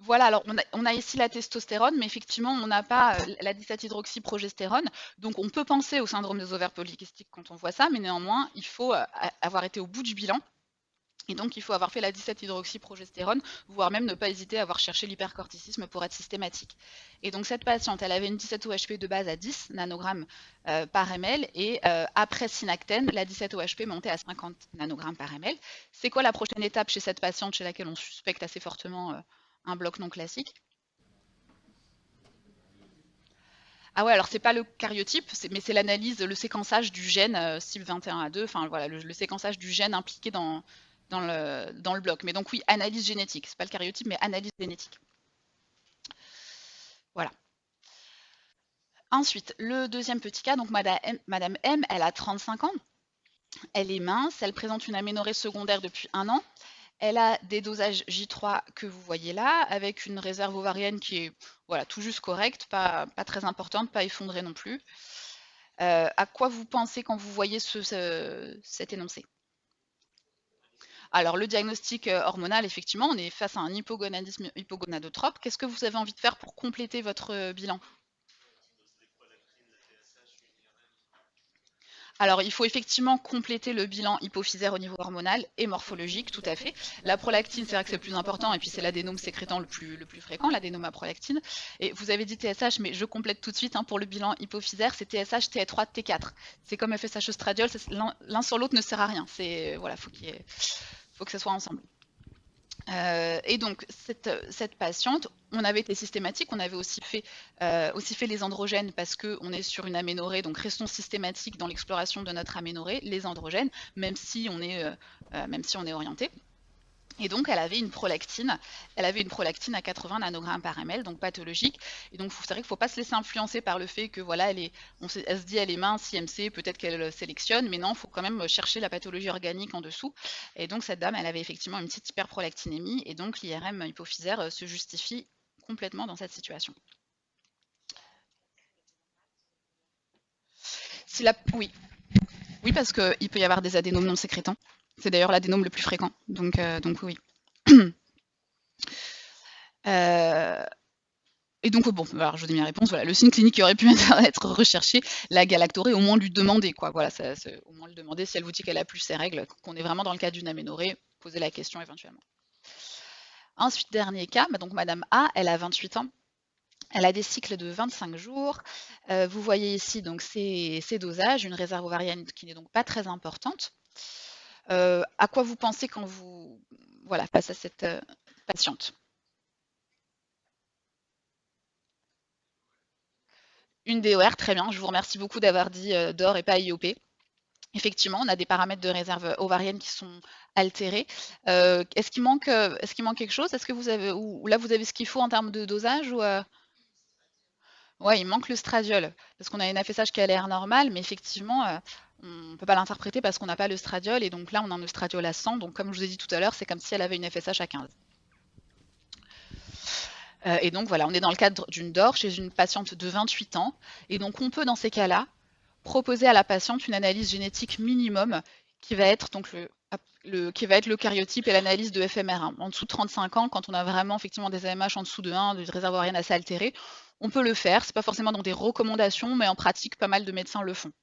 Voilà, alors on a ici la testostérone, mais effectivement, on n'a pas la 17-hydroxyprogestérone. Donc, on peut penser au syndrome des ovaires polykystiques quand on voit ça, mais néanmoins, il faut avoir été au bout du bilan. Et donc, il faut avoir fait la 17-hydroxyprogestérone, voire même ne pas hésiter à avoir cherché l'hypercorticisme pour être systématique. Et donc, cette patiente, elle avait une 17-OHP de base à 10 nanogrammes par ml, et après synactène, la 17-OHP montait à 50 nanogrammes par ml. C'est quoi la prochaine étape chez cette patiente chez laquelle on suspecte assez fortement un bloc non classique? Ah ouais, alors c'est pas le cariotype, mais c'est l'analyse, le séquençage du gène CYP21A2, enfin voilà, le séquençage du gène impliqué dans le bloc. Mais donc oui, analyse génétique, c'est pas le cariotype, mais analyse génétique. Voilà. Ensuite, le deuxième petit cas, donc Madame M, elle a 35 ans, elle est mince, elle présente une aménorrhée secondaire depuis 1 an, elle a des dosages J3 que vous voyez là, avec une réserve ovarienne qui est voilà, tout juste correcte, pas très importante, pas effondrée non plus. À quoi vous pensez quand vous voyez cet énoncé? Alors, le diagnostic hormonal, effectivement, on est face à un hypogonadisme hypogonadotrope. Qu'est-ce que vous avez envie de faire pour compléter votre bilan? Alors, il faut effectivement compléter le bilan hypophysaire au niveau hormonal et morphologique, tout à fait. La prolactine, c'est vrai que c'est le plus important, et puis c'est l'adénome sécrétant le plus fréquent, l'adénome à prolactine. Et vous avez dit TSH, mais je complète tout de suite, hein, pour le bilan hypophysaire, c'est TSH, TS3, T4. C'est comme FSH estradiol, l'un sur l'autre ne sert à rien. Voilà, faut que ça soit ensemble. Et donc, cette patiente, on avait été systématique, on avait aussi fait les androgènes parce qu'on est sur une aménorrhée, donc restons systématiques dans l'exploration de notre aménorrhée, les androgènes, même si on est orienté. Et donc, elle avait une prolactine à 80 nanogrammes par ml, donc pathologique. Et donc, c'est vrai qu'il ne faut pas se laisser influencer par le fait que voilà, elle se dit elle est mince, IMC, peut-être qu'elle sélectionne, mais non, il faut quand même chercher la pathologie organique en dessous. Et donc, cette dame, elle avait effectivement une petite hyperprolactinémie, et donc l'IRM hypophysaire se justifie complètement dans cette situation. Oui. Oui, parce qu'il peut y avoir des adénomes non sécrétants. C'est d'ailleurs l'adénome le plus fréquent. Donc oui. Et donc, bon, alors je vous dis mes réponses. Voilà, le signe clinique qui aurait pu être recherché, la galactorée, au moins lui demander, quoi. Voilà, au moins lui demander si elle vous dit qu'elle a plus ses règles, qu'on est vraiment dans le cas d'une aménorrhée, poser la question éventuellement. Ensuite, dernier cas, donc Madame A, elle a 28 ans. Elle a des cycles de 25 jours. Vous voyez ici donc ces dosages, une réserve ovarienne qui n'est donc pas très importante. À quoi vous pensez quand vous face à cette patiente? Une DOR, très bien. Je vous remercie beaucoup d'avoir dit DOR et pas IOP. Effectivement, on a des paramètres de réserve ovarienne qui sont altérés. Est-ce qu'il manque quelque chose? Est-ce que vous avez, ou là vous avez ce qu'il faut en termes de dosage ou Ouais, il manque le stradiol parce qu'on a une FSH qui a l'air normale, mais effectivement, on ne peut pas l'interpréter parce qu'on n'a pas le stradiol et donc là on a un stradiol à 100. Donc comme je vous ai dit tout à l'heure, c'est comme si elle avait une FSH à 15. Et donc voilà, on est dans le cadre d'une DOR chez une patiente de 28 ans. Et donc on peut dans ces cas-là proposer à la patiente une analyse génétique minimum qui va être donc l'eucaryotype et l'analyse de FMR1. En dessous de 35 ans, quand on a vraiment effectivement des AMH en dessous de 1, des réserves ovariennes assez altérées, on peut le faire. Ce n'est pas forcément dans des recommandations, mais en pratique, pas mal de médecins le font.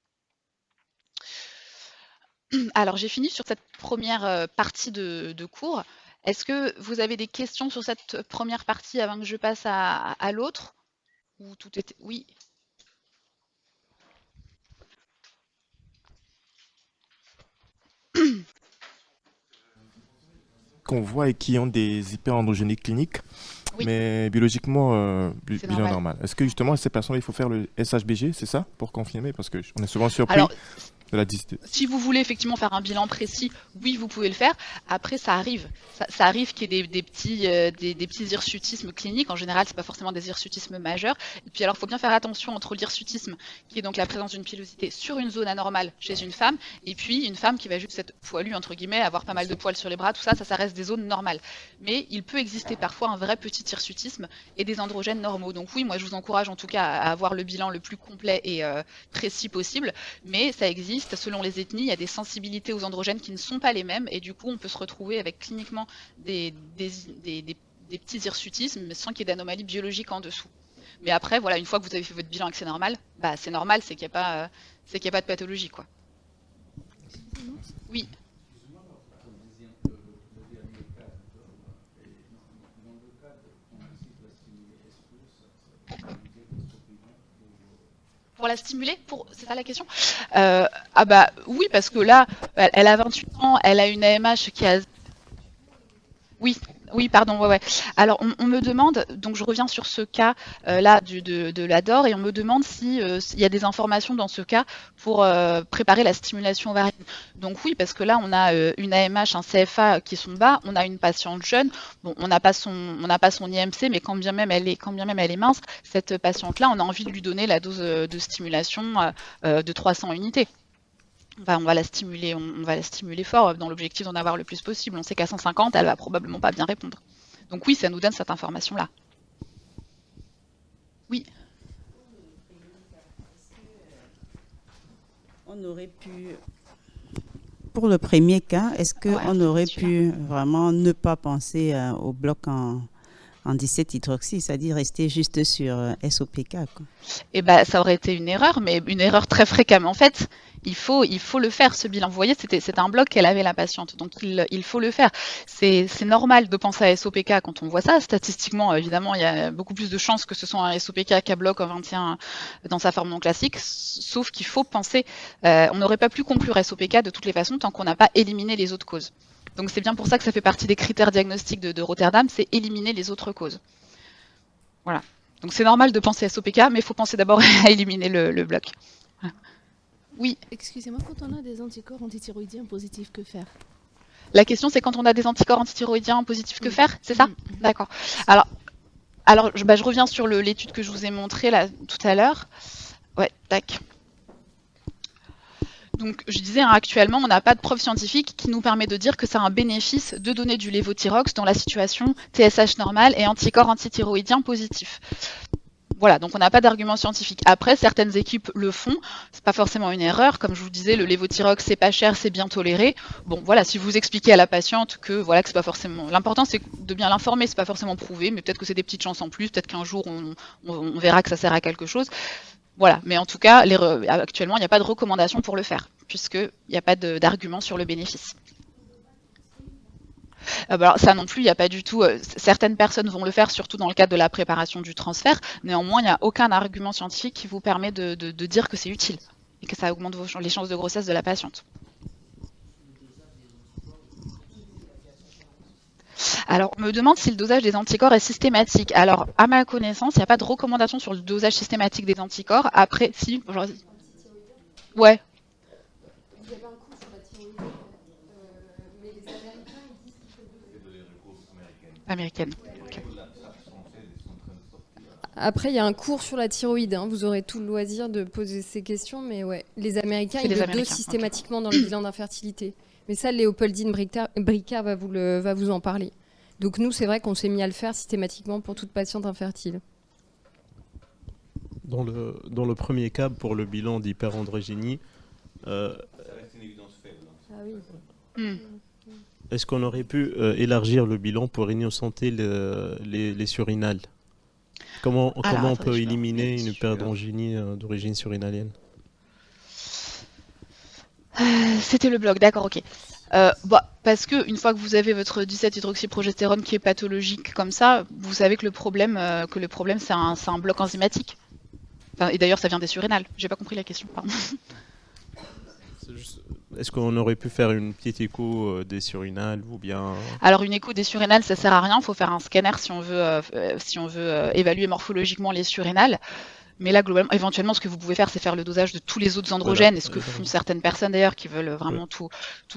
Alors j'ai fini sur cette première partie de cours. Est-ce que vous avez des questions sur cette première partie avant que je passe à l'autre? Ou tout était... Oui. Qu'on voit et qui ont des hyperandrogénies cliniques, Oui. mais biologiquement, C'est bilan normal. normal. Est-ce que justement, à ces personnes, il faut faire le SHBG, c'est ça, pour confirmer? Parce qu'on est souvent surpris Alors, de la distance. si vous voulez effectivement faire un bilan précis, oui, vous pouvez le faire. Après, ça arrive. Ça arrive qu'il y ait des petits hirsutismes cliniques. En général, ce n'est pas forcément des hirsutismes majeurs. Et puis, alors, il faut bien faire attention entre l'hirsutisme, qui est donc la présence d'une pilosité sur une zone anormale chez une femme, et puis une femme qui va juste être poilue, entre guillemets, avoir pas mal de poils sur les bras, tout ça, ça reste des zones normales. Mais il peut exister parfois un vrai petit hirsutisme et des androgènes normaux. Donc oui, moi, je vous encourage en tout cas à avoir le bilan le plus complet et précis possible. Mais ça existe. Selon les ethnies, il y a des sensibilités aux androgènes qui ne sont pas les mêmes et du coup on peut se retrouver avec cliniquement des petits hirsutismes sans qu'il y ait d'anomalie biologique en dessous. Mais après, voilà, une fois que vous avez fait votre bilan et que c'est normal, c'est normal, c'est qu'il n'y a pas de pathologie, quoi. Oui. Pour la stimuler, c'est ça la question? Oui, parce que là, elle a 28 ans, elle a une AMH qui a... Oui, pardon, ouais. Alors, on me demande, donc je reviens sur ce cas là de la DOR, et on me demande si il y a des informations dans ce cas pour préparer la stimulation ovarienne. Donc oui, parce que là, on a une AMH, un CFA qui sont bas, on a une patiente jeune, bon, on n'a pas son IMC, mais quand bien même elle est mince, cette patiente-là, on a envie de lui donner la dose de stimulation de 300 unités. On va la stimuler fort dans l'objectif d'en avoir le plus possible. On sait qu'à 150, elle va probablement pas bien répondre. Donc oui, ça nous donne cette information-là. Oui. On aurait pu, pour le premier cas, est-ce qu'on aurait pu vraiment ne pas penser au bloc en 17-hydroxy, c'est-à-dire rester juste sur SOPK, quoi? Et ça aurait été une erreur, mais une erreur très fréquemment faite. Il faut le faire, ce bilan. Vous voyez, c'était un bloc qu'elle avait, la patiente. Donc, il faut le faire. C'est normal de penser à SOPK quand on voit ça. Statistiquement, évidemment, il y a beaucoup plus de chances que ce soit un SOPK qu'un bloc en 21 dans sa forme non classique. Sauf qu'il faut penser... on n'aurait pas pu conclure SOPK de toutes les façons tant qu'on n'a pas éliminé les autres causes. Donc, c'est bien pour ça que ça fait partie des critères diagnostiques de Rotterdam, c'est éliminer les autres causes. Voilà. Donc, c'est normal de penser à SOPK, mais il faut penser d'abord à éliminer le bloc. Oui. Excusez-moi, quand on a des anticorps antithyroïdiens positifs, que faire? La question, c'est quand on a des anticorps antithyroïdiens positifs, que faire? C'est ça? D'accord. Alors je reviens sur l'étude que je vous ai montrée là tout à l'heure. Ouais, tac. Donc, je disais, actuellement, on n'a pas de preuve scientifique qui nous permet de dire que ça a un bénéfice de donner du lévothyrox dans la situation TSH normale et anticorps antithyroïdiens positifs. Voilà, donc on n'a pas d'argument scientifique. Après, certaines équipes le font, c'est pas forcément une erreur. Comme je vous disais, le lévothyrox, c'est pas cher, c'est bien toléré. Bon, voilà, si vous expliquez à la patiente que voilà que c'est pas forcément. L'important, c'est de bien l'informer, c'est pas forcément prouvé, mais peut-être que c'est des petites chances en plus, peut-être qu'un jour on verra que ça sert à quelque chose. Voilà, mais en tout cas, actuellement, il n'y a pas de recommandation pour le faire, puisqu'il n'y a pas d'argument sur le bénéfice. Alors ça non plus, il n'y a pas du tout. Certaines personnes vont le faire, surtout dans le cadre de la préparation du transfert. Néanmoins, il n'y a aucun argument scientifique qui vous permet de dire que c'est utile et que ça augmente les chances de grossesse de la patiente. Alors, on me demande si le dosage des anticorps est systématique. Alors, à ma connaissance, il n'y a pas de recommandation sur le dosage systématique des anticorps. Après, si, ouais. Américaine. Okay. Après, il y a un cours sur la thyroïde. Hein. Vous aurez tout le loisir de poser ces questions. Mais ouais, les Américains, ils le dosent systématiquement dans le bilan d'infertilité. Mais ça, Léopoldine Bricard va vous en parler. Donc nous, c'est vrai qu'on s'est mis à le faire systématiquement pour toute patiente infertile. Dans le premier cas, pour le bilan d'hyperandrogénie, ça reste une évidence faible. Ah oui. Est-ce qu'on aurait pu élargir le bilan pour innocenter les surinales? Comment on peut éliminer une hyperandrogénie d'origine surinalienne? C'était le blog, d'accord, ok. Parce que une fois que vous avez votre 17-hydroxyprogestérone qui est pathologique comme ça, vous savez que le problème c'est un bloc enzymatique. Enfin, et d'ailleurs, ça vient des surinales. J'ai pas compris la question, pardon. Est-ce qu'on aurait pu faire une petite écho des surinales ou bien... Alors une écho des surinales, ça sert à rien. Il faut faire un scanner si on veut évaluer morphologiquement les surinales. Mais là, globalement, éventuellement, ce que vous pouvez faire, c'est faire le dosage de tous les autres androgènes, et ce que font certaines personnes d'ailleurs qui veulent vraiment tout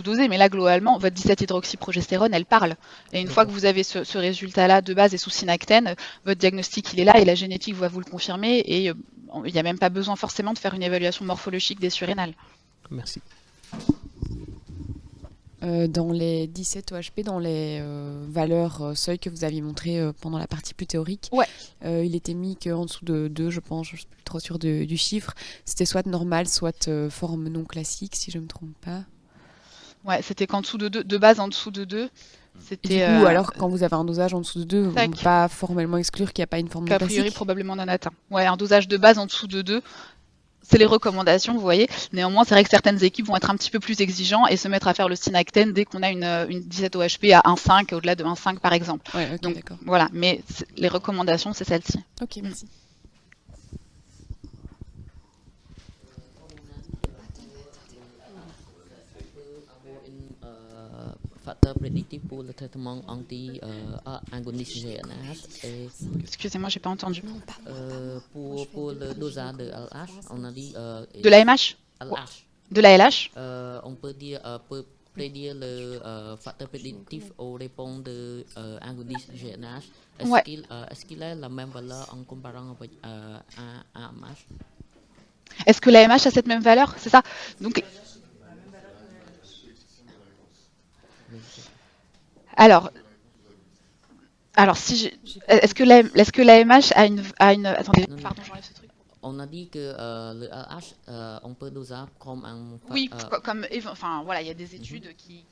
doser. Mais là, globalement, votre 17-hydroxyprogestérone, elle parle. Et une fois que vous avez ce résultat-là de base et sous synactène, votre diagnostic, il est là, et la génétique va vous le confirmer, et il n'y a même pas besoin forcément de faire une évaluation morphologique des surinales. Merci. Dans les 17 OHP, dans les valeurs seuil que vous aviez montrées pendant la partie plus théorique, ouais. Il était mis qu'en dessous de 2, je pense, je ne suis plus trop sûre du chiffre, c'était soit normal, soit forme non classique, si je ne me trompe pas. Ouais, c'était qu'en dessous de 2, de base en dessous de 2. C'était, du coup, alors quand vous avez un dosage en dessous de 2, on ne peut pas formellement exclure qu'il n'y a pas une forme non classique. A priori, probablement non atteint. Ouais, un dosage de base en dessous de 2. C'est les recommandations, vous voyez. Néanmoins, c'est vrai que certaines équipes vont être un petit peu plus exigeants et se mettre à faire le synactène dès qu'on a une 17 OHP à 1,5, au-delà de 1,5 par exemple. Ouais, okay, donc d'accord. voilà, mais les recommandations, c'est celle-ci. Ok, merci. Facteur prédictif pour le traitement anti-agoniste GNRH. Excusez-moi, j'ai pas entendu. Pour le dosage de LH, on a dit... de la MH LH. De la LH on peut prédire le facteur prédictif aux réponses de agoniste GNRH. Est-ce qu'il a la même valeur en comparant avec AMH? Est-ce que la MH a cette même valeur? C'est ça? Donc... Alors, si est-ce que la MH a une... Attendez, pardon, j'enlève ce truc. On a dit que le LH, on peut doser comme un... Oui, enfin voilà, il y a des études qui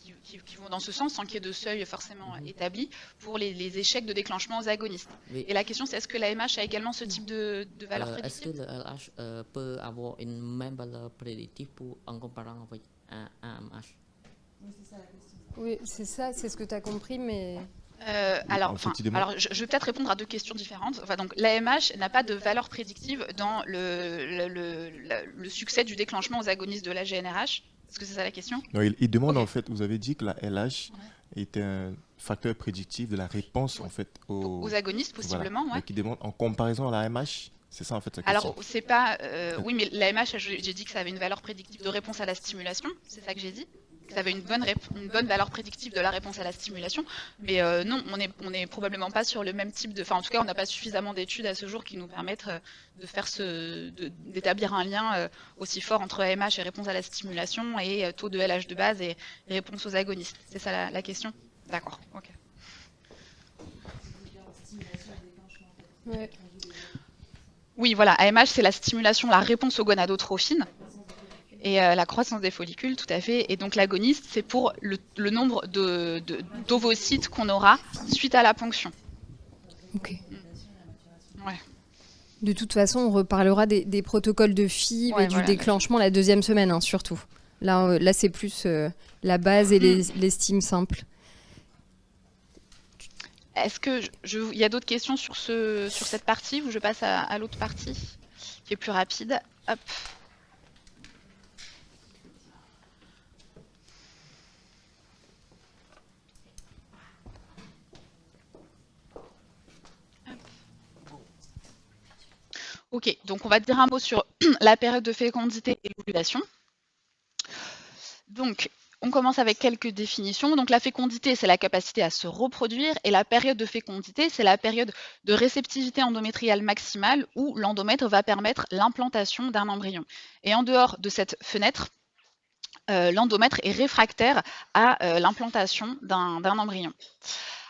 vont dans ce sens, sans qu'il y ait de seuil forcément établi pour les échecs de déclenchement aux agonistes. Oui. Et la question, c'est est-ce que la MH a également ce type de valeur prédictive? Est-ce que le LH peut avoir une même valeur prédictive en comparant avec un AMH? Oui, c'est ça la question. Oui, c'est ça, c'est ce que tu as compris, mais... Alors, je vais peut-être répondre à deux questions différentes. Enfin, donc, l'AMH n'a pas de valeur prédictive dans le succès du déclenchement aux agonistes de la GNRH. Est-ce que c'est ça la question? Non, il demande en fait, vous avez dit que la LH était un facteur prédictif de la réponse en fait aux agonistes, possiblement. Voilà. Donc, il demande en comparaison à la MH. C'est ça en fait sa question. Alors, c'est pas... oui, mais la MH, j'ai dit que ça avait une valeur prédictive de réponse à la stimulation. C'est ça que j'ai dit. Ça avait une bonne valeur prédictive de la réponse à la stimulation, mais non, on n'est probablement pas sur le même type de... Enfin, en tout cas, on n'a pas suffisamment d'études à ce jour qui nous permettent d'établir un lien aussi fort entre AMH et réponse à la stimulation et taux de LH de base et réponse aux agonistes. C'est ça la question? D'accord, ok. Ouais. Oui, voilà, AMH, c'est la stimulation, la réponse aux gonadotrophines. Et la croissance des follicules, tout à fait. Et donc l'agoniste, c'est pour le nombre d'ovocytes qu'on aura suite à la ponction. Ok. Ouais. De toute façon, on reparlera des protocoles de FIV et du déclenchement la deuxième semaine, hein, surtout. Là c'est plus la base et les stimes simples. Est-ce que il y a d'autres questions sur cette partie ou je passe à l'autre partie qui est plus rapide? Hop. Ok, donc on va dire un mot sur la période de fécondité et l'ovulation. Donc, on commence avec quelques définitions. Donc, la fécondité, c'est la capacité à se reproduire, et la période de fécondité, c'est la période de réceptivité endométriale maximale où l'endomètre va permettre l'implantation d'un embryon. Et en dehors de cette fenêtre, l'endomètre est réfractaire à l'implantation d'un embryon.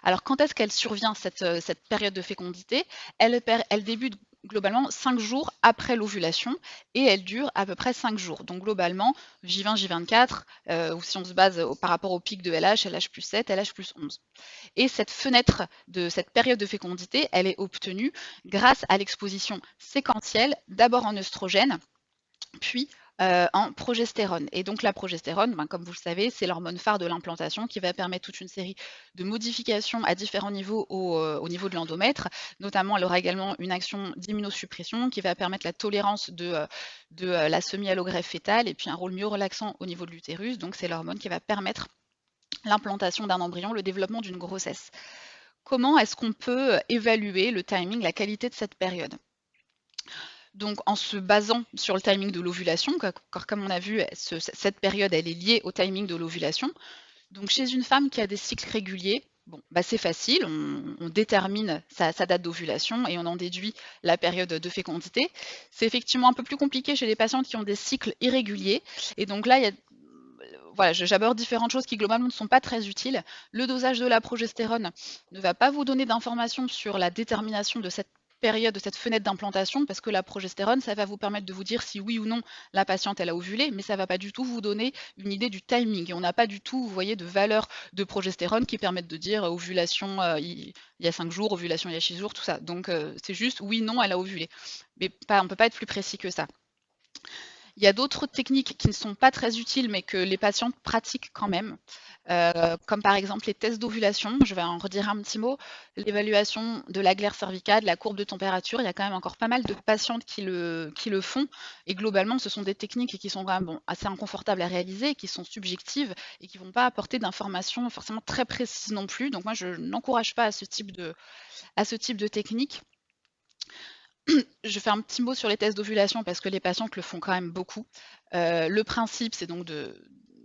Alors, quand est-ce qu'elle survient, cette période de fécondité? Elle débute globalement 5 jours après l'ovulation et elle dure à peu près 5 jours. Donc globalement, J20, J24, ou si on se base par rapport au pic de LH, LH plus 7, LH plus 11. Et cette fenêtre de cette période de fécondité, elle est obtenue grâce à l'exposition séquentielle, d'abord en œstrogène, puis en progestérone. Et donc la progestérone, comme vous le savez, c'est l'hormone phare de l'implantation qui va permettre toute une série de modifications à différents niveaux au niveau de l'endomètre. Notamment, elle aura également une action d'immunosuppression qui va permettre la tolérance de la semi-allogreffe fétale et puis un rôle mieux relaxant au niveau de l'utérus. Donc c'est l'hormone qui va permettre l'implantation d'un embryon, le développement d'une grossesse. Comment est-ce qu'on peut évaluer le timing, la qualité de cette période? Donc, en se basant sur le timing de l'ovulation, car comme on a vu, cette période, elle est liée au timing de l'ovulation. Donc, chez une femme qui a des cycles réguliers, c'est facile, on détermine sa date d'ovulation et on en déduit la période de fécondité. C'est effectivement un peu plus compliqué chez les patientes qui ont des cycles irréguliers. Et donc là, j'aborde différentes choses qui globalement ne sont pas très utiles. Le dosage de la progestérone ne va pas vous donner d'informations sur la détermination de cette période, de cette fenêtre d'implantation, parce que la progestérone, ça va vous permettre de vous dire si oui ou non la patiente elle a ovulé, mais ça ne va pas du tout vous donner une idée du timing. Et on n'a pas du tout, vous voyez, de valeur de progestérone qui permettent de dire ovulation il y a 5 jours, ovulation il y a 6 jours, tout ça. Donc c'est juste oui, non, elle a ovulé. Mais on ne peut pas être plus précis que ça. Il y a d'autres techniques qui ne sont pas très utiles, mais que les patientes pratiquent quand même, comme par exemple les tests d'ovulation. Je vais en redire un petit mot. L'évaluation de la glaire cervicale, la courbe de température, il y a quand même encore pas mal de patientes qui le font. Et globalement, ce sont des techniques qui sont quand même assez inconfortables à réaliser, qui sont subjectives et qui ne vont pas apporter d'informations forcément très précises non plus. Donc moi, je n'encourage pas à ce type de technique. Je fais un petit mot sur les tests d'ovulation parce que les patientes le font quand même beaucoup. Le principe, c'est donc de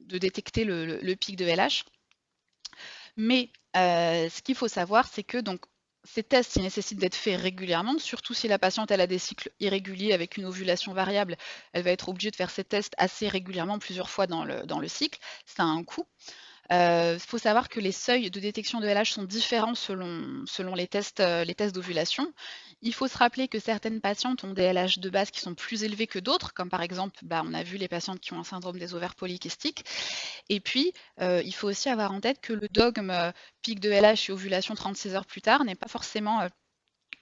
détecter le pic de LH. Mais ce qu'il faut savoir, c'est que donc, ces tests, ils nécessitent d'être faits régulièrement, surtout si la patiente elle a des cycles irréguliers avec une ovulation variable. Elle va être obligée de faire ces tests assez régulièrement, plusieurs fois dans le cycle. Ça a un coût. Il faut savoir que les seuils de détection de LH sont différents selon les tests d'ovulation. Il faut se rappeler que certaines patientes ont des LH de base qui sont plus élevés que d'autres, comme par exemple, on a vu les patientes qui ont un syndrome des ovaires polykystiques. Et puis, il faut aussi avoir en tête que le dogme pic de LH et ovulation 36 heures plus tard n'est pas forcément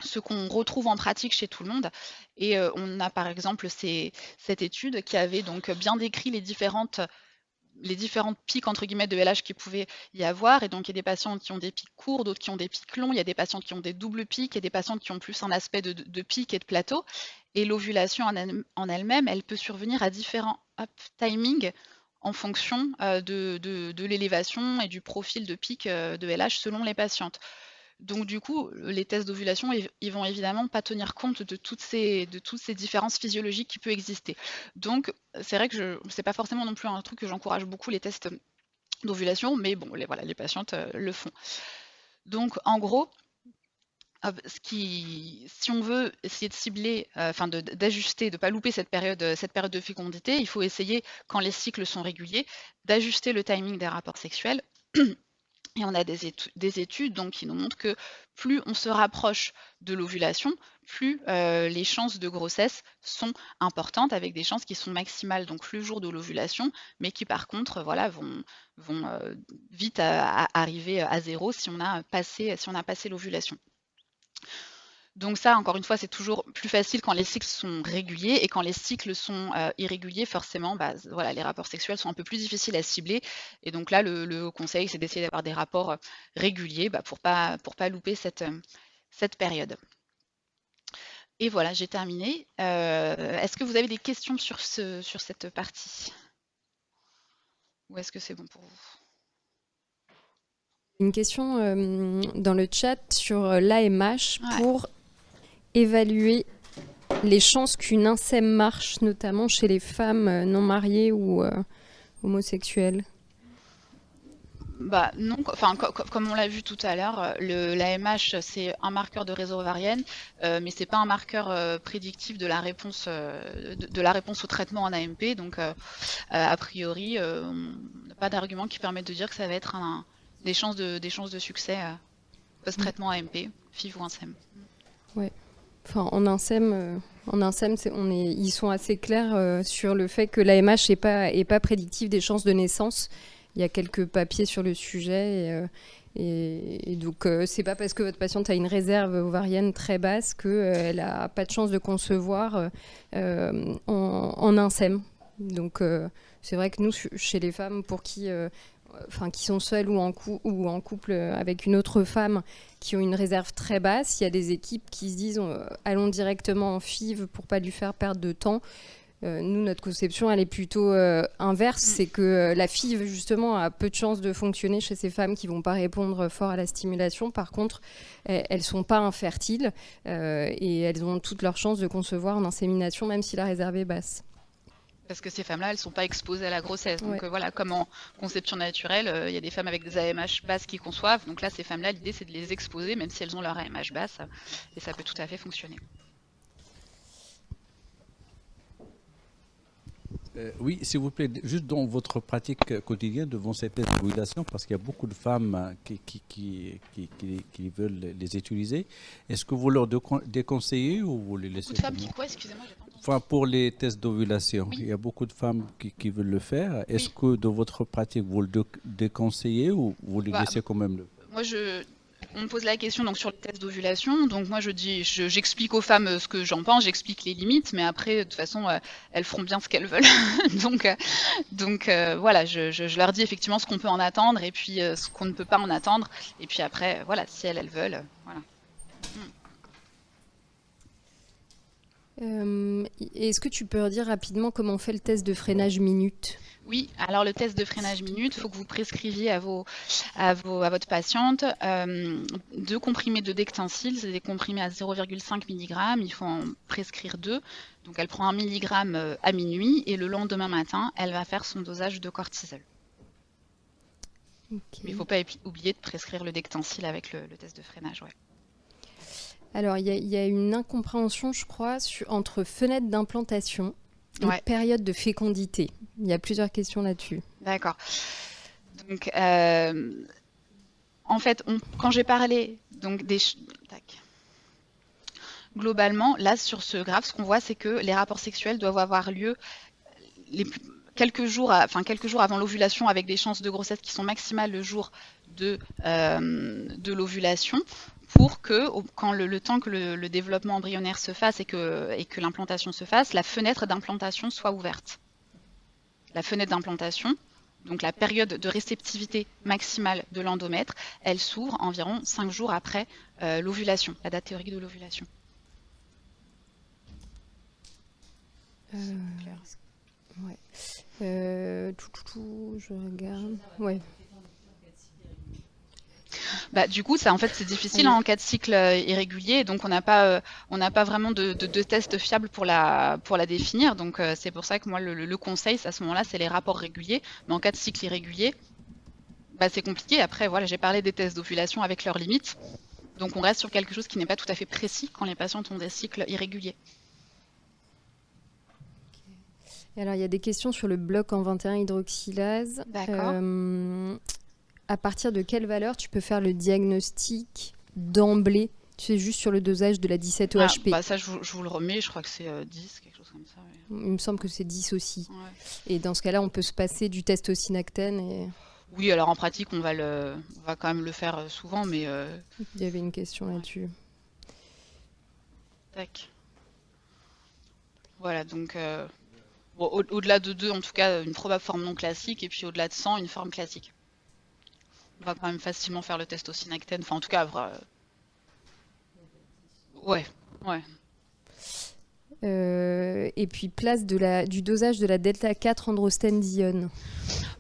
ce qu'on retrouve en pratique chez tout le monde. Et on a par exemple cette étude qui avait donc bien décrit les différentes pics entre guillemets de LH qu'il pouvait y avoir. Et donc il y a des patients qui ont des pics courts, d'autres qui ont des pics longs, il y a des patients qui ont des doubles pics, il y a des patientes qui ont plus un aspect de pic et de plateau. Et l'ovulation en elle-même, elle peut survenir à différents timings en fonction de l'élévation et du profil de pic de LH selon les patientes. Donc du coup, les tests d'ovulation, ils vont évidemment pas tenir compte de toutes ces différences physiologiques qui peuvent exister. Donc c'est vrai que c'est pas forcément non plus un truc que j'encourage beaucoup, les tests d'ovulation, mais bon, les patientes le font. Donc en gros, si on veut essayer de cibler, d'ajuster, de ne pas louper cette période de fécondité, il faut essayer, quand les cycles sont réguliers, d'ajuster le timing des rapports sexuels Et on a des études donc, qui nous montrent que plus on se rapproche de l'ovulation, plus les chances de grossesse sont importantes, avec des chances qui sont maximales donc le jour de l'ovulation, mais qui par contre voilà, vont vite arriver à zéro si on a passé l'ovulation. Donc ça, encore une fois, c'est toujours plus facile quand les cycles sont réguliers, et quand les cycles sont irréguliers, forcément, voilà, les rapports sexuels sont un peu plus difficiles à cibler. Et donc là, le conseil, c'est d'essayer d'avoir des rapports réguliers pour pas louper cette période. Et voilà, j'ai terminé. Est-ce que vous avez des questions sur cette partie? Ou est-ce que c'est bon pour vous? Une question dans le chat sur l'AMH pour évaluer les chances qu'une INSEM marche, notamment chez les femmes non mariées ou homosexuelles. Non, comme on l'a vu tout à l'heure, l'AMH c'est un marqueur de réserve ovarienne, mais c'est pas un marqueur prédictif de la réponse au traitement en AMP. Donc a priori, on n'a pas d'argument qui permette de dire que ça va être des chances de succès post-traitement AMP, FIV ou INSEM. Ouais. Enfin, en INSEM, ils sont assez clairs sur le fait que l'AMH n'est pas prédictif des chances de naissance. Il y a quelques papiers sur le sujet. Et donc, c'est pas parce que votre patiente a une réserve ovarienne très basse qu'elle n'a pas de chance de concevoir en INSEM. Donc, c'est vrai que nous, chez les femmes pour qui sont seules ou en couple avec une autre femme qui ont une réserve très basse, il y a des équipes qui se disent allons directement en FIV pour pas lui faire perdre de temps. Nous, notre conception, elle est plutôt inverse, c'est que la FIV, justement, a peu de chances de fonctionner chez ces femmes qui vont pas répondre fort à la stimulation. Par contre, elles sont pas infertiles et elles ont toutes leurs chances de concevoir en insémination, même si la réserve est basse. Parce que ces femmes-là, elles ne sont pas exposées à la grossesse. Donc voilà, comme en conception naturelle, il y a des femmes avec des AMH basses qui conçoivent. Donc là, ces femmes-là, l'idée, c'est de les exposer, même si elles ont leur AMH basse. Et ça peut tout à fait fonctionner. Oui, s'il vous plaît, juste dans votre pratique quotidienne devant ces tests d'ovulation, parce qu'il y a beaucoup de femmes qui veulent les utiliser, est-ce que vous leur déconseillez ou vous les laissez? Beaucoup de femmes qui quoi, excusez-moi, j'ai pas entendu. Enfin, pour les tests d'ovulation, oui. Il y a beaucoup de femmes qui veulent le faire. Est-ce que dans votre pratique, vous le déconseillez ou vous les laissez quand même le faire? Moi, on me pose la question donc, sur le test d'ovulation. Donc moi, j'explique aux femmes ce que j'en pense, j'explique les limites, mais après, de toute façon, elles feront bien ce qu'elles veulent. donc voilà, je leur dis effectivement ce qu'on peut en attendre et puis ce qu'on ne peut pas en attendre. Et puis après, voilà, si elles veulent, voilà. Est-ce que tu peux redire rapidement comment on fait le test de freinage minute? Oui, alors le test de freinage minute, il faut que vous prescriviez à votre patiente 2 comprimés de Dectensil, c'est des comprimés à 0,5 mg, il faut en prescrire 2. Donc elle prend 1 mg à minuit et le lendemain matin, elle va faire son dosage de cortisol. Okay. Mais il ne faut pas oublier de prescrire le Dectensil avec le test de freinage. Ouais. Alors, il y a une incompréhension, je crois, entre fenêtre d'implantation et période de fécondité. Il y a plusieurs questions là-dessus. D'accord. Donc, en fait, quand j'ai parlé donc, globalement, là, sur ce graphe, ce qu'on voit, c'est que les rapports sexuels doivent avoir lieu quelques jours avant l'ovulation, avec des chances de grossesse qui sont maximales le jour de l'ovulation, pour que, quand le temps que le développement embryonnaire se fasse et que l'implantation se fasse, la fenêtre d'implantation soit ouverte. La fenêtre d'implantation, donc la période de réceptivité maximale de l'endomètre, elle s'ouvre environ 5 jours après l'ovulation, la date théorique de l'ovulation. Ouais. Je regarde. Ouais. Du coup, ça, en fait, c'est difficile en cas de cycle irrégulier, donc on n'a pas vraiment de test fiable pour la définir. Donc c'est pour ça que moi, le conseil, à ce moment-là, c'est les rapports réguliers. Mais en cas de cycle irrégulier, c'est compliqué. Après, voilà, j'ai parlé des tests d'ovulation avec leurs limites. Donc on reste sur quelque chose qui n'est pas tout à fait précis quand les patientes ont des cycles irréguliers. Et alors, il y a des questions sur le bloc en 21 hydroxylase. D'accord. à partir de quelle valeur tu peux faire le diagnostic d'emblée? Tu sais, juste sur le dosage de la 17-OHP. Ça, je vous le remets, je crois que c'est 10, quelque chose comme ça. Ouais. Il me semble que c'est 10 aussi. Ouais. Et dans ce cas-là, on peut se passer du testosinactène. Oui, alors en pratique, on va quand même le faire souvent, mais... Il y avait une question là-dessus. Tac. Voilà, donc au-delà de 2, en tout cas, une probable forme non classique, et puis au-delà de 100, une forme classique. On va quand même facilement faire le testosinactène, enfin en tout cas... Ouais. Et puis place du dosage de la delta 4 androstendione.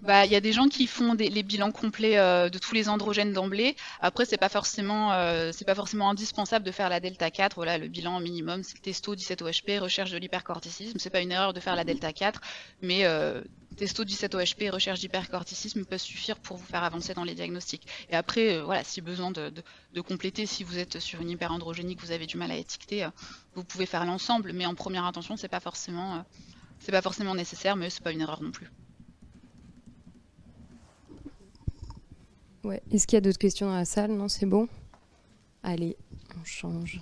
Il y a des gens qui font les bilans complets de tous les androgènes d'emblée. Après, c'est pas forcément indispensable de faire la delta 4. Voilà, le bilan minimum, c'est testo 17-OHP, recherche de l'hypercorticisme. C'est pas une erreur de faire la delta 4, mais testo 17-OHP et recherche d'hypercorticisme peuvent suffire pour vous faire avancer dans les diagnostics. Et après, voilà, si besoin de compléter, si vous êtes sur une hyperandrogénie que vous avez du mal à étiqueter, vous pouvez faire l'ensemble, mais en première intention, c'est pas forcément nécessaire, mais c'est pas une erreur non plus. Ouais. Est-ce qu'il y a d'autres questions dans la salle? Non, c'est bon. Allez, on change.